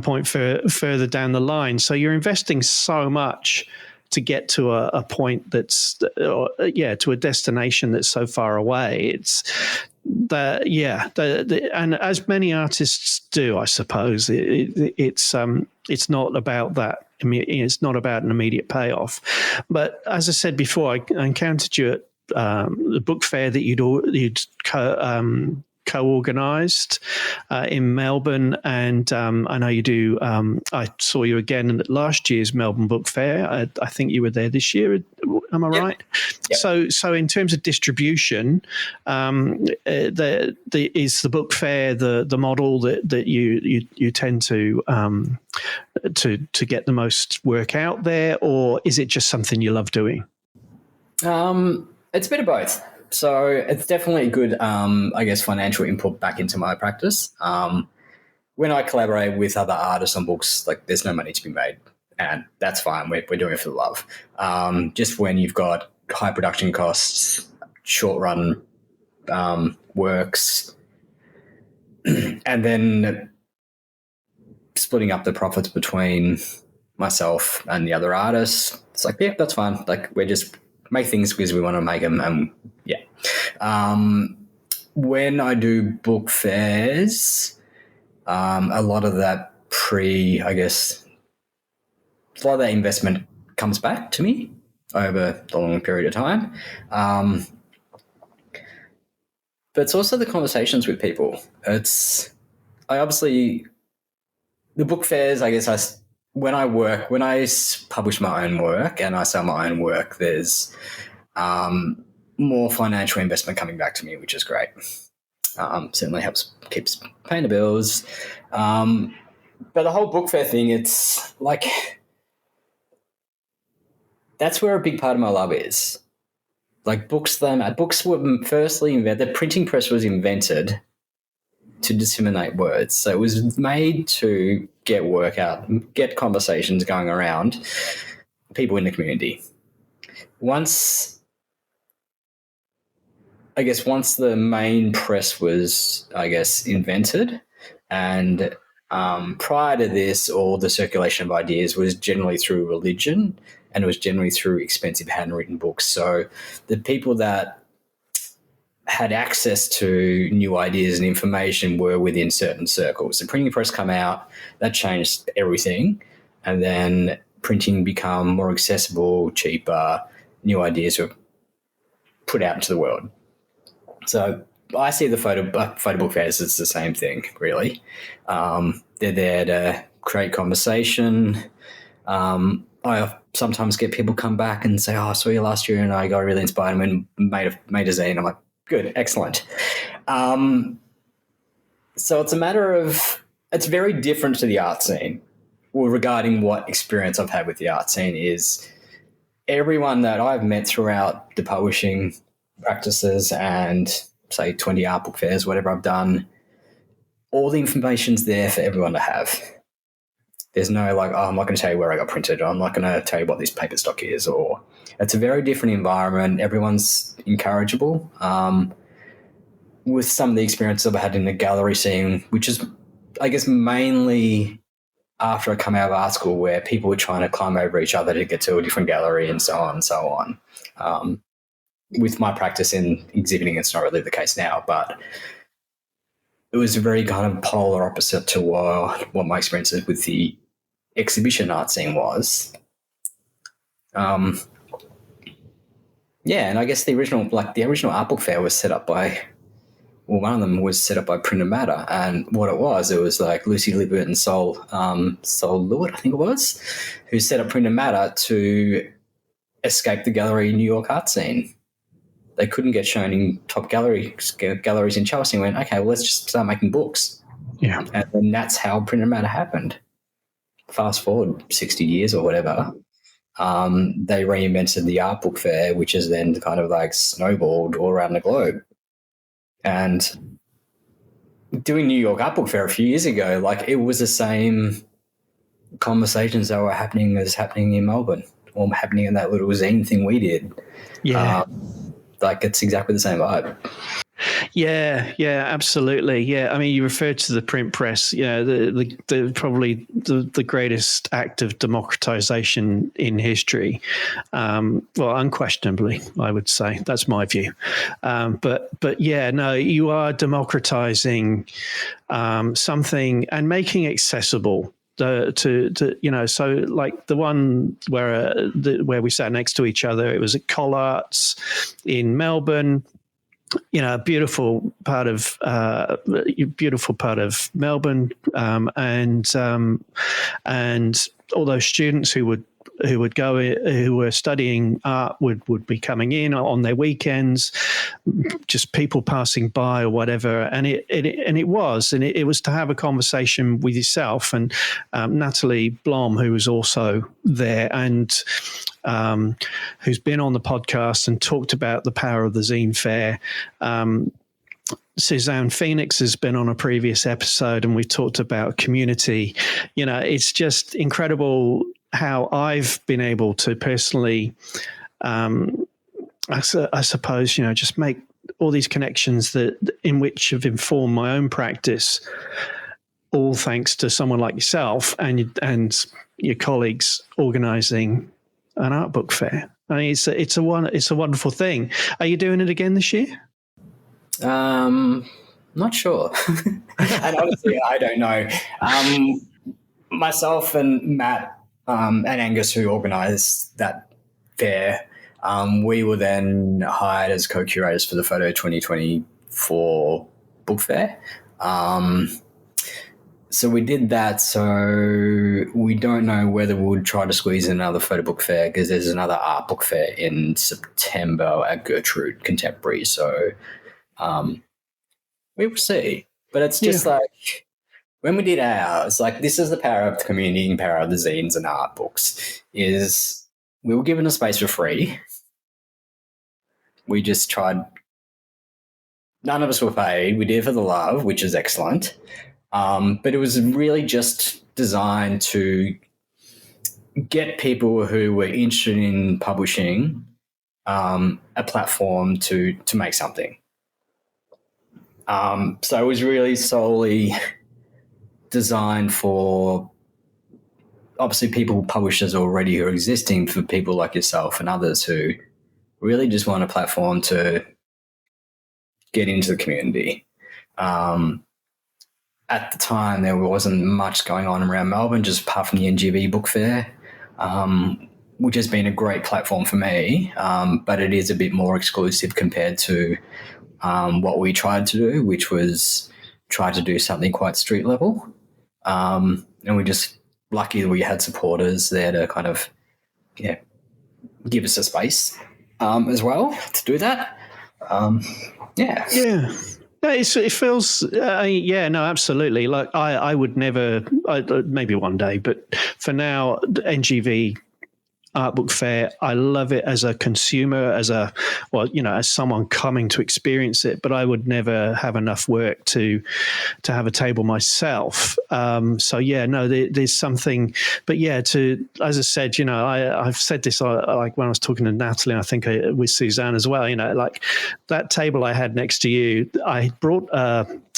point further down the line. So you're investing so much to get to a point that's, to a destination that's so far away. It's and as many artists do, I suppose, it's not about that. It's not about an immediate payoff. But as I said before, I encountered you at the book fair that you'd co-organised in Melbourne, and I know you do. I saw you again at last year's Melbourne Book Fair. I think you were there this year. Am I right? Yep. So in terms of distribution, is the book fair the model that you tend to get the most work out there, or is it just something you love doing? It's a bit of both. So it's definitely a good, financial input back into my practice. When I collaborate with other artists on books, like, there's no money to be made, and that's fine. We're doing it for the love. Just when you've got high production costs, short run works, and then splitting up the profits between myself and the other artists, it's like, yeah, that's fine. Like, we're just make things because we want to make them. When I do book fairs, a lot of that a lot of that investment comes back to me over the long period of time. But it's also the conversations with people. The book fairs, when I publish my own work and I sell my own work, there's more financial investment coming back to me, which is great. Certainly keeps paying the bills. But the whole book fair thing, it's like, that's where a big part of my love is. Like, books were firstly invented, the printing press was invented to disseminate words. So it was made to get work out, get conversations going around people in the community. Once the main press was, invented, and prior to this, all the circulation of ideas was generally through religion, and it was generally through expensive handwritten books. So the people that had access to new ideas and information were within certain circles. The printing press come out, that changed everything, and then printing become more accessible, cheaper, new ideas were put out into the world. So I see the photo book fairs as the same thing, really. They're there to create conversation. I sometimes get people come back and say, "Oh, I saw you last year and I got really inspired and made a zine." I'm like, good, excellent. So it's a matter of, it's very different to the art scene. Well, regarding what experience I've had with the art scene is, everyone that I've met throughout the publishing practices and, say, 20 art book fairs, whatever I've done, all the information's there for everyone to have. There's no like, I'm not going to tell you where I got printed, or I'm not going to tell you what this paper stock is, or it's a very different environment. Everyone's encourageable. With some of the experiences I've had in the gallery scene, which is, mainly after I come out of art school, where people were trying to climb over each other to get to a different gallery and so on and so on. With my practice in exhibiting, it's not really the case now, but it was a very kind of polar opposite to what my experiences with the exhibition art scene was. And I guess the original art book fair was set up by Well, one of them was set up by Printed Matter, and what it was like Lucy Libbert and Sol Lewitt, I think it was, who set up Printed Matter to escape the gallery New York art scene. They couldn't get shown in top galleries in Chelsea. And went, okay, well, let's just start making books. Yeah, and then that's how Printed Matter happened. Fast forward 60 years or whatever, they reinvented the art book fair, which has then kind of like snowballed all around the globe. And doing New York Art Book Fair a few years ago, like it was the same conversations that were happening in Melbourne, or happening in that little zine thing we did. Yeah. Like it's exactly the same vibe. Yeah, absolutely. Yeah, I mean, you referred to the print press. Yeah, the probably the greatest act of democratization in history. Well, unquestionably, I would say that's my view. But yeah, no, you are democratizing something and making accessible. To so like the one where we sat next to each other, it was at Collarts in Melbourne. Beautiful part of Melbourne, and all those students who were studying art would be coming in on their weekends, just people passing by or whatever, and it was to have a conversation with yourself and Natalie Blom, who was also there and who's been on the podcast and talked about the power of the zine fair. Suzanne Phoenix has been on a previous episode and we've talked about community. It's just incredible how I've been able to personally, I suppose, just make all these connections in which have informed my own practice, all thanks to someone like yourself and your colleagues organising an art book fair. I mean, it's a wonderful thing. Are you doing it again this year? Not sure. And honestly, I don't know. Myself and Matt and Angus, who organised that fair, we were then hired as co-curators for the Photo 2024 book fair. So we did that. So we don't know whether we'll try to squeeze in another photo book fair, because there's another art book fair in September at Gertrude Contemporary. So we will see. But it's just like when we did ours, like this is the power of the community and power of the zines and art books, is we were given a space for free. We just tried. None of us were paid. We did it for the love, which is excellent. But it was really just designed to get people who were interested in publishing a platform to make something. So it was really solely designed for obviously publishers already who are existing, for people like yourself and others who really just want a platform to get into the community. At the time, there wasn't much going on around Melbourne, just apart from the NGV book fair, which has been a great platform for me, but it is a bit more exclusive compared to what we tried to do, which was try to do something quite street level. And we're just lucky that we had supporters there to kind of give us a space as well to do that. Yeah. It feels, absolutely. Like I would never, maybe one day, but for now, NGV Art Book Fair, I love it as a consumer, as someone coming to experience it, but I would never have enough work to have a table myself. There's something, but as I said, I've said this, like when I was talking to Natalie, I think with Suzanne as well, like that table I had next to you, I brought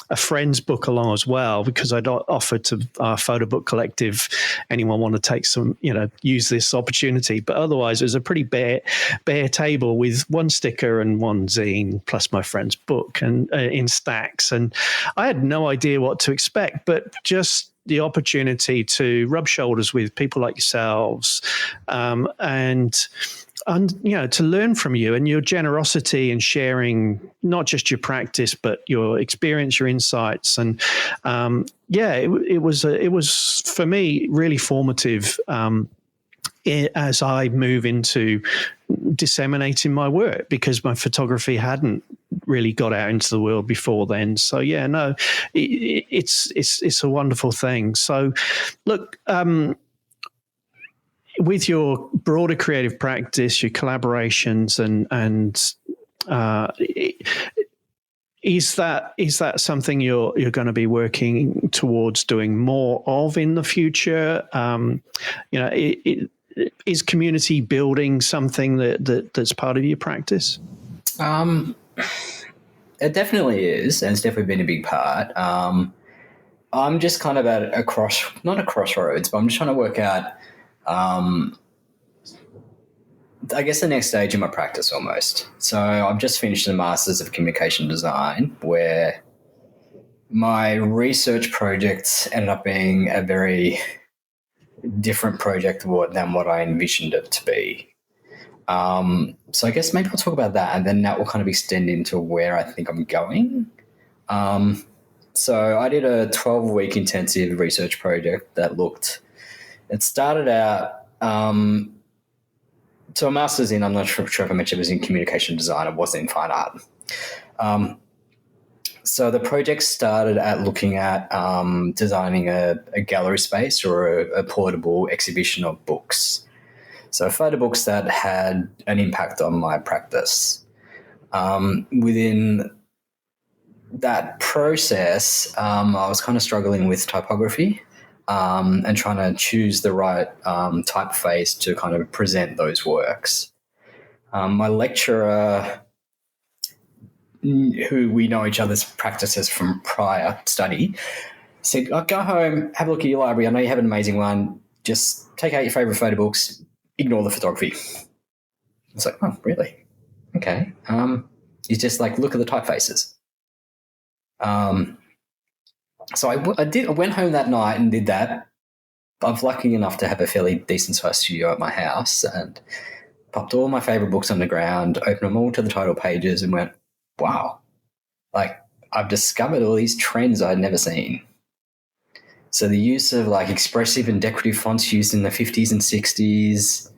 a friend's book along as well, because I'd offered to our photo book collective, anyone want to take some, use this opportunity. But otherwise, it was a pretty bare table with one sticker and one zine, plus my friend's book, and in stacks. And I had no idea what to expect, but just the opportunity to rub shoulders with people like yourselves, and to learn from you and your generosity and sharing not just your practice but your experience, your insights, and it was for me really formative as I move into disseminating my work, because my photography hadn't really got out into the world before then. So it's a wonderful thing. So look, with your broader creative practice, your collaborations, and is that something you're going to be working towards doing more of in the future? Is community building something that's part of your practice? It definitely is, and it's definitely been a big part. I'm just kind of at not a crossroads, but I'm just trying to work out, I guess, the next stage in my practice almost. So I've just finished the Masters of Communication Design, where my research project ended up being a very different project than what I envisioned it to be. So I guess maybe we'll talk about that, and then that will kind of extend into where I think I'm going. So I did a 12-week intensive research project it started out, so a master's in, I'm not sure if I mentioned, it was in communication design. It wasn't in fine art. So the project started at looking at designing a gallery space or a portable exhibition of books. So Photobooks that had an impact on my practice. Within that process, I was kind of struggling with typography and trying to choose the right typeface to kind of present those works. My lecturer, who we know each other's practices from prior study, said, go home, have a look at your library. I know you have an amazing one. Just take out your favourite photo books, ignore the photography. It's like, oh, really? Okay. You just look at the typefaces. So I went home that night and did that. I was lucky enough to have a fairly decent-sized studio at my house and popped all my favourite books on the ground, opened them all to the title pages and went, wow, I've discovered all these trends I'd never seen. So the use of expressive and decorative fonts used in the 50s and 60s,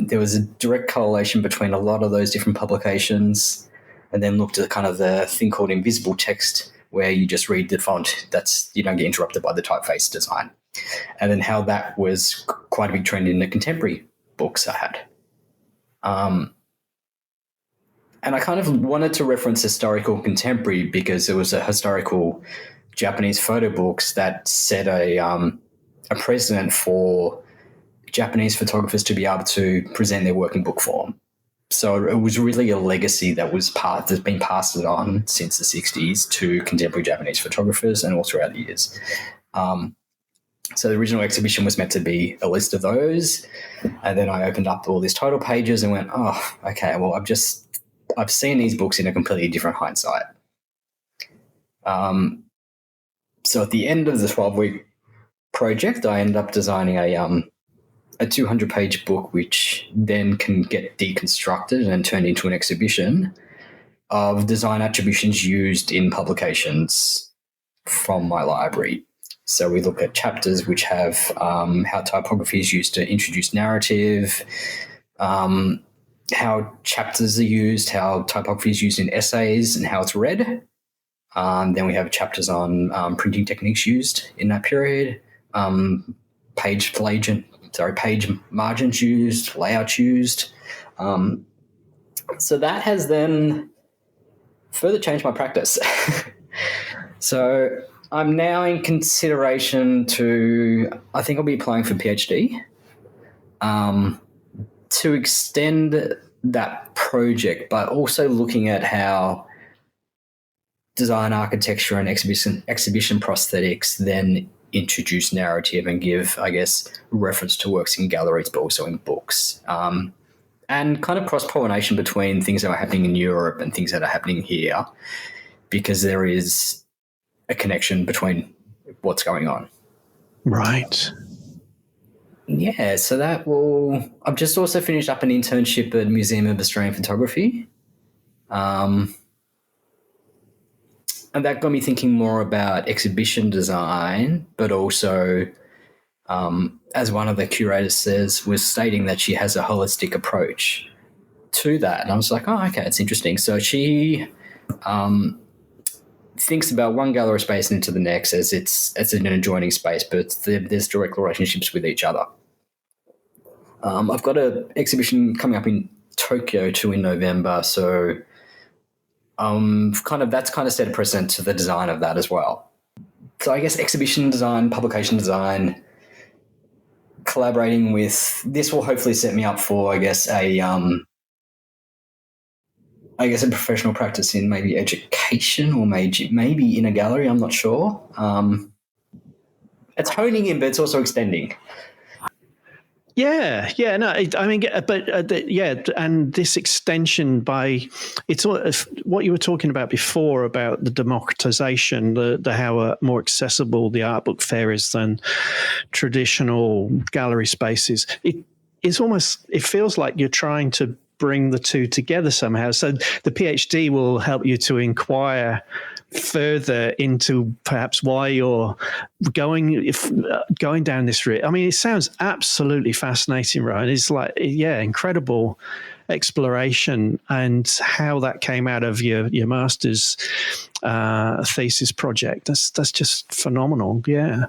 there was a direct correlation between a lot of those different publications, and then looked at kind of the thing called invisible text, where you just read the font. You don't get interrupted by the typeface design. And then how that was quite a big trend in the contemporary books I had. And I kind of wanted to reference historical contemporary because it was a historical Japanese photo books that set a precedent for Japanese photographers to be able to present their work in book form. So it was really a legacy that's been passed on since the 60s to contemporary Japanese photographers and all throughout the years. So the original exhibition was meant to be a list of those. And then I opened up all these title pages and went, oh, okay, well, I've seen these books in a completely different hindsight. So at the end of the 12-week project, I ended up designing a 200-page book, which then can get deconstructed and turned into an exhibition of design attributions used in publications from my library. So we look at chapters which have how typography is used to introduce narrative, how chapters are used, how typography is used in essays and how it's read. Then we have chapters on printing techniques used in that period, page margins used, layouts used. So that has then further changed my practice. So I'm now in consideration I think I'll be applying for PhD to extend that project, but also looking at how design architecture and exhibition prosthetics then introduce narrative and give, I guess, reference to works in galleries, but also in books. And kind of cross-pollination between things that are happening in Europe and things that are happening here, because there is a connection between what's going on. Right. Yeah, so I've just also finished up an internship at Museum of Australian Photography. And that got me thinking more about exhibition design, but also, as one of the curators says, was stating that she has a holistic approach to that. And I was like, oh, okay, it's interesting. So she thinks about one gallery space into the next as it's an adjoining space, but there's direct relationships with each other. I've got an exhibition coming up in Tokyo too in November, so that's kind of set a precedent to the design of that as well. So I guess exhibition design, publication design, collaborating with this will hopefully set me up for a professional practice in maybe education or maybe in a gallery. I'm not sure. It's honing in, but it's also extending. Yeah, no, and this extension it's what you were talking about before about the democratization, the how more accessible the art book fair is than traditional gallery spaces. It feels like you're trying to bring the two together somehow. So the PhD will help you to inquire further into perhaps why you're going down this route. I mean, it sounds absolutely fascinating, Rohan. It's like, incredible exploration, and how that came out of your master's thesis project. That's just phenomenal. Yeah.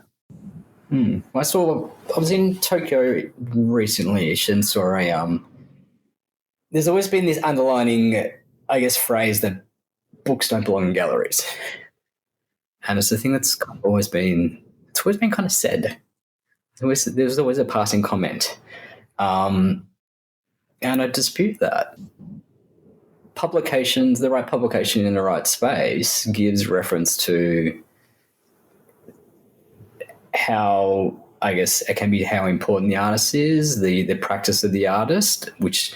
I was in Tokyo recently and saw there's always been this underlining, I guess, phrase that books don't belong in galleries. And it's the thing that's always been kind of said. There's always a passing comment. And I dispute that. The right publication in the right space gives reference to how, I guess, it can be how important the artist is, the practice of the artist, which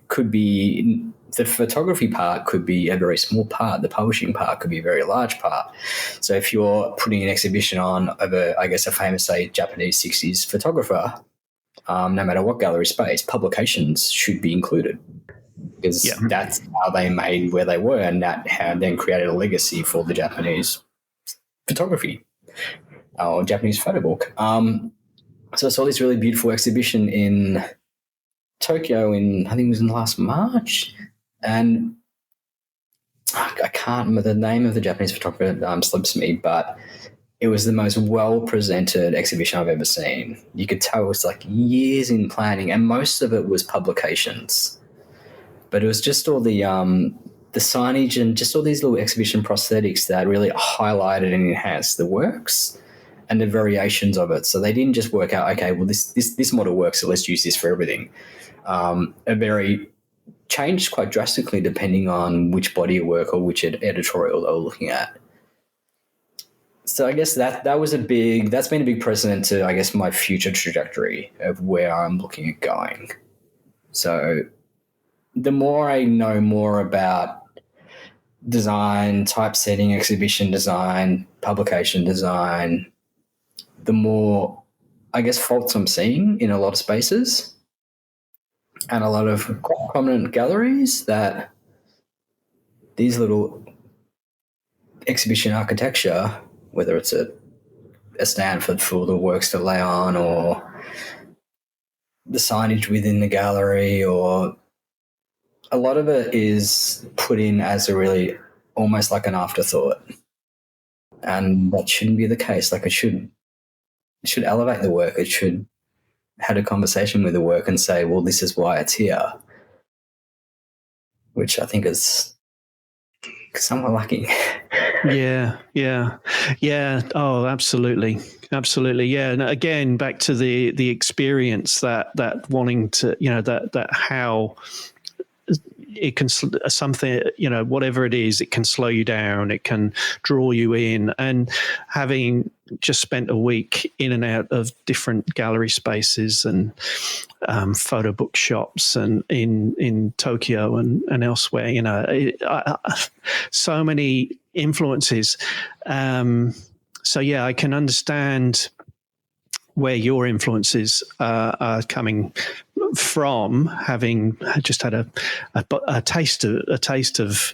could be the photography part could be a very small part. The publishing part could be a very large part. So if you're putting an exhibition on of a famous, say, Japanese 60s photographer, no matter what gallery space, publications should be included, because that's how they made where they were, and that had then created a legacy for the Japanese photography or Japanese photo book. So I saw this really beautiful exhibition in Tokyo I think it was in last March, and I can't remember the name of the Japanese photographer, slips me, but it was the most well-presented exhibition I've ever seen. You could tell it was like years in planning, and most of it was publications. But it was just all the signage and just all these little exhibition prosthetics that really highlighted and enhanced the works and the variations of it. So they didn't just work out, okay, well, this model works, so let's use this for everything. Changed quite drastically depending on which body of work or which editorial they were looking at. So I guess that's been a big precedent to, I guess, my future trajectory of where I'm looking at going. So the more I know more about design, typesetting, exhibition design, publication design, the more, I guess, faults I'm seeing in a lot of spaces and a lot of quite prominent galleries, that these little exhibition architecture, whether it's a stand for the works to lay on, or the signage within the gallery, or a lot of it is put in as a really almost like an afterthought. And that shouldn't be the case. Like, it should elevate the work. It should have a conversation with the work and say, well, this is why it's here, which I think is somewhat lacking. Yeah. Oh, absolutely. Yeah. And again, back to the experience that wanting to, that how it can something, whatever it is, it can slow you down, it can draw you in. And having just spent a week in and out of different gallery spaces and photo book shops and in Tokyo and elsewhere, so many influences. So yeah, I can understand where your influences are coming from, having just had a taste of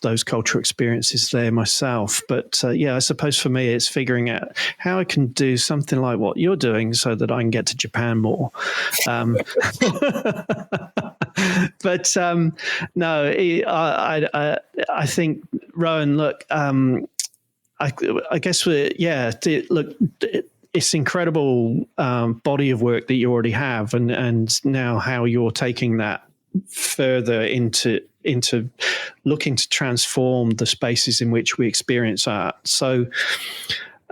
those cultural experiences there myself. But I suppose for me, it's figuring out how I can do something like what you're doing so that I can get to Japan more. But no, I think, Rohan, look, I guess look, it's incredible body of work that you already have, and now how you're taking that further into looking to transform the spaces in which we experience art. So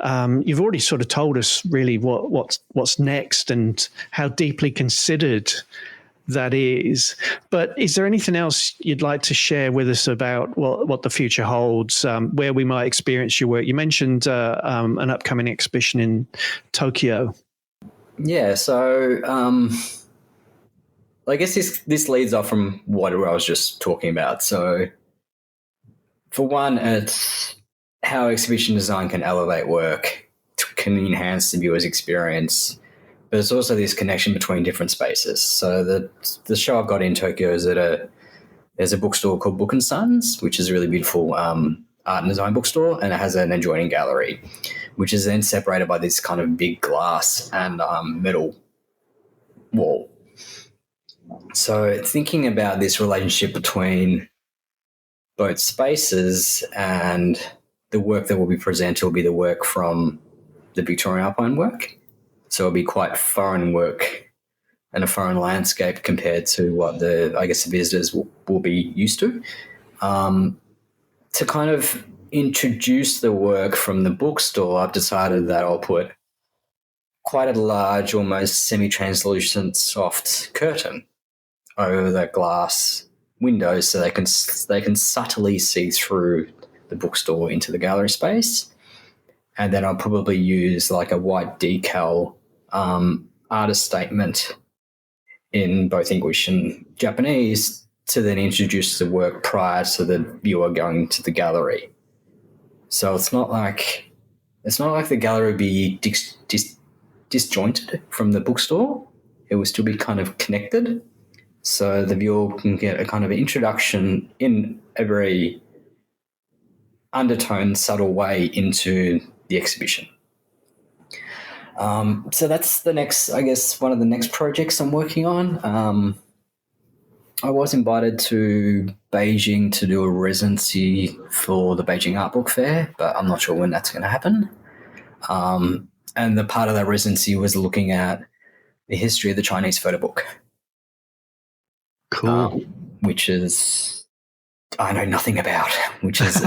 you've already sort of told us really what's next and how deeply considered that is. But is there anything else you'd like to share with us about what the future holds, where we might experience your work? You mentioned an upcoming exhibition in Tokyo. Yeah, so I guess this leads off from what I was just talking about. So for one, it's how exhibition design can elevate work, can enhance the viewer's experience, but it's also this connection between different spaces. So the show I've got in Tokyo is there's a bookstore called Book & Sons, which is a really beautiful art and design bookstore, and it has an adjoining gallery, which is then separated by this kind of big glass and metal wall. So thinking about this relationship between both spaces and the work that will be presented will be the work from the Victorian Alpine work. So it'll be quite foreign work and a foreign landscape compared to what the visitors will be used to. To kind of introduce the work from the bookstore, I've decided that I'll put quite a large, almost semi-translucent soft curtain over the glass windows so they can subtly see through the bookstore into the gallery space. And then I'll probably use like a white decal artist statement in both English and Japanese to then introduce the work prior to the viewer going to the gallery. So it's not like the gallery would be disjointed from the bookstore. It will still be kind of connected. So the viewer can get a kind of introduction in a very undertone, subtle way into the exhibition. So that's the next, I guess, one of the next projects I'm working on. I was invited to Beijing to do a residency for the Beijing Art Book Fair, but I'm not sure when that's going to happen. And the part of that residency was looking at the history of the Chinese photo book. Cool. Which is, I know nothing about, which is,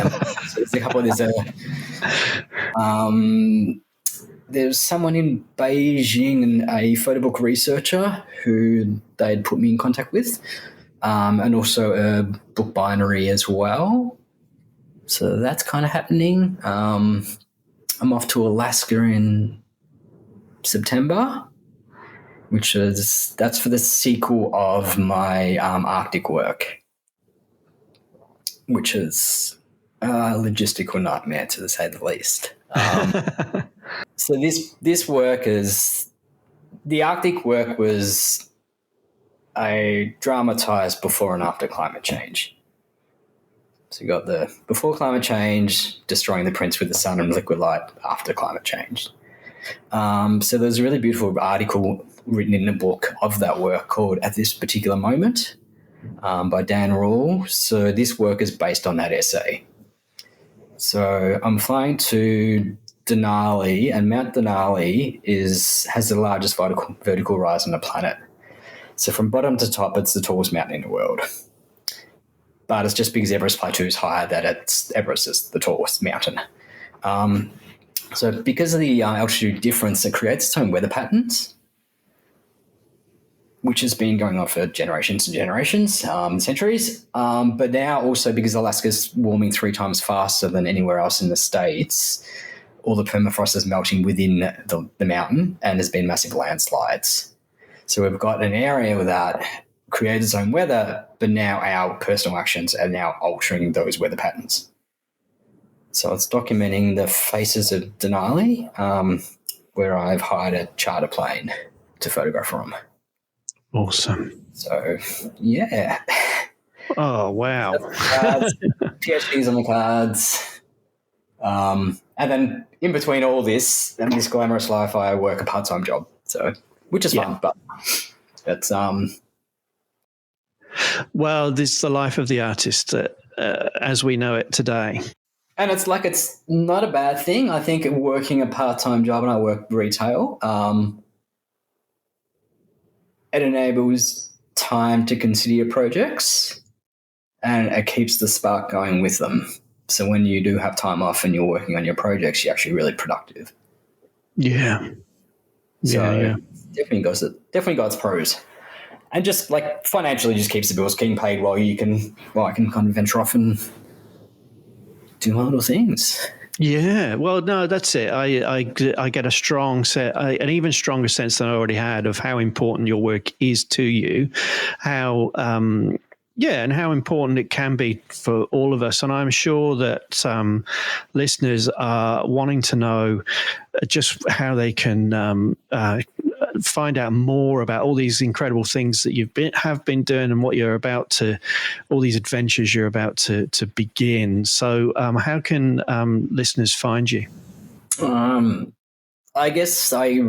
there's someone in Beijing, a photo book researcher who they'd put me in contact with, and also a book binary as well. So that's kind of happening. I'm off to Alaska in September, that's for the sequel of my Arctic work, which is a logistical nightmare to say the least. So this work the Arctic work was a dramatized before and after climate change. So you got the before climate change, destroying the prints with the sun and liquid light after climate change. So there's a really beautiful article written in the book of that work called At This Particular Moment by Dan Rule. So this work is based on that essay. So I'm flying to Denali, and Mount Denali has the largest vertical rise on the planet. So from bottom to top, it's the tallest mountain in the world. But it's just because Everest Plateau is higher that Everest is the tallest mountain. So because of the altitude difference, it creates its own weather patterns, which has been going on for generations and generations, centuries. But now also because Alaska's warming 3 times faster than anywhere else in the States, all the permafrost is melting within the mountain, and there's been massive landslides. So we've got an area that creates its own weather, but now our personal actions are now altering those weather patterns. So it's documenting the faces of Denali. where I've hired a charter plane to photograph from. Awesome. So, yeah. Oh, wow. Cards, PhDs on the cards. And then in between all this and this glamorous life, I work a part-time job. So, which is fun, but it's well, this is the life of the artist as we know it today. And it's not a bad thing. I think working a part-time job, and I work retail, it enables time to consider your projects, and it keeps the spark going with them. So when you do have time off and you're working on your projects, you're actually really productive. Yeah. So definitely got its pros. And just like financially just keeps the bills getting paid while I can kind of venture off and do my little things. Yeah, well, no, that's it. I get a strong an even stronger sense than I already had of how important your work is to you, and how important it can be for all of us. And I'm sure that listeners are wanting to know just how they can find out more about all these incredible things that have been doing and what you're about to, all these adventures you're about to begin. So how can listeners find you? I guess I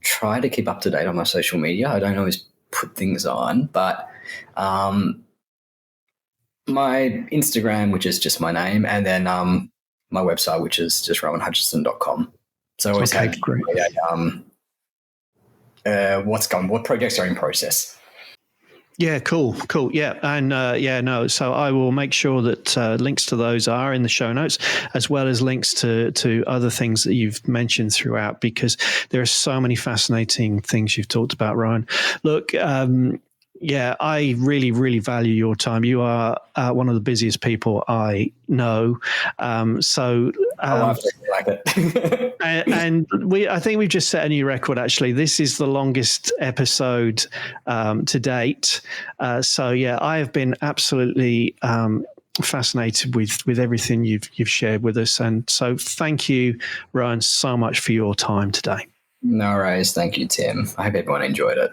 try to keep up to date on my social media. I don't always put things on, but my Instagram, which is just my name, and then my website, which is just rohanhutchinson.com. So I always have what projects are in process. Yeah, cool. Yeah, and so I will make sure that links to those are in the show notes, as well as links to other things that you've mentioned throughout, because there are so many fascinating things you've talked about, Rohan. Look, I really, really value your time. You are one of the busiest people I know. I like it. and I think we've just set a new record, actually. This is the longest episode to date. I have been absolutely fascinated with everything you've shared with us. And so thank you, Rohan, so much for your time today. No worries. Thank you, Tim. I hope everyone enjoyed it.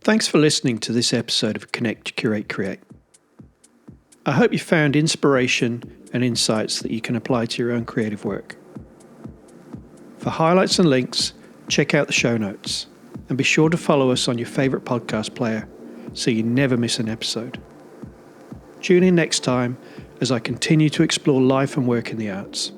Thanks for listening to this episode of Connect, Curate, Create. I hope you found inspiration and insights that you can apply to your own creative work. For highlights and links, check out the show notes, and be sure to follow us on your favourite podcast player so you never miss an episode. Tune in next time as I continue to explore life and work in the arts.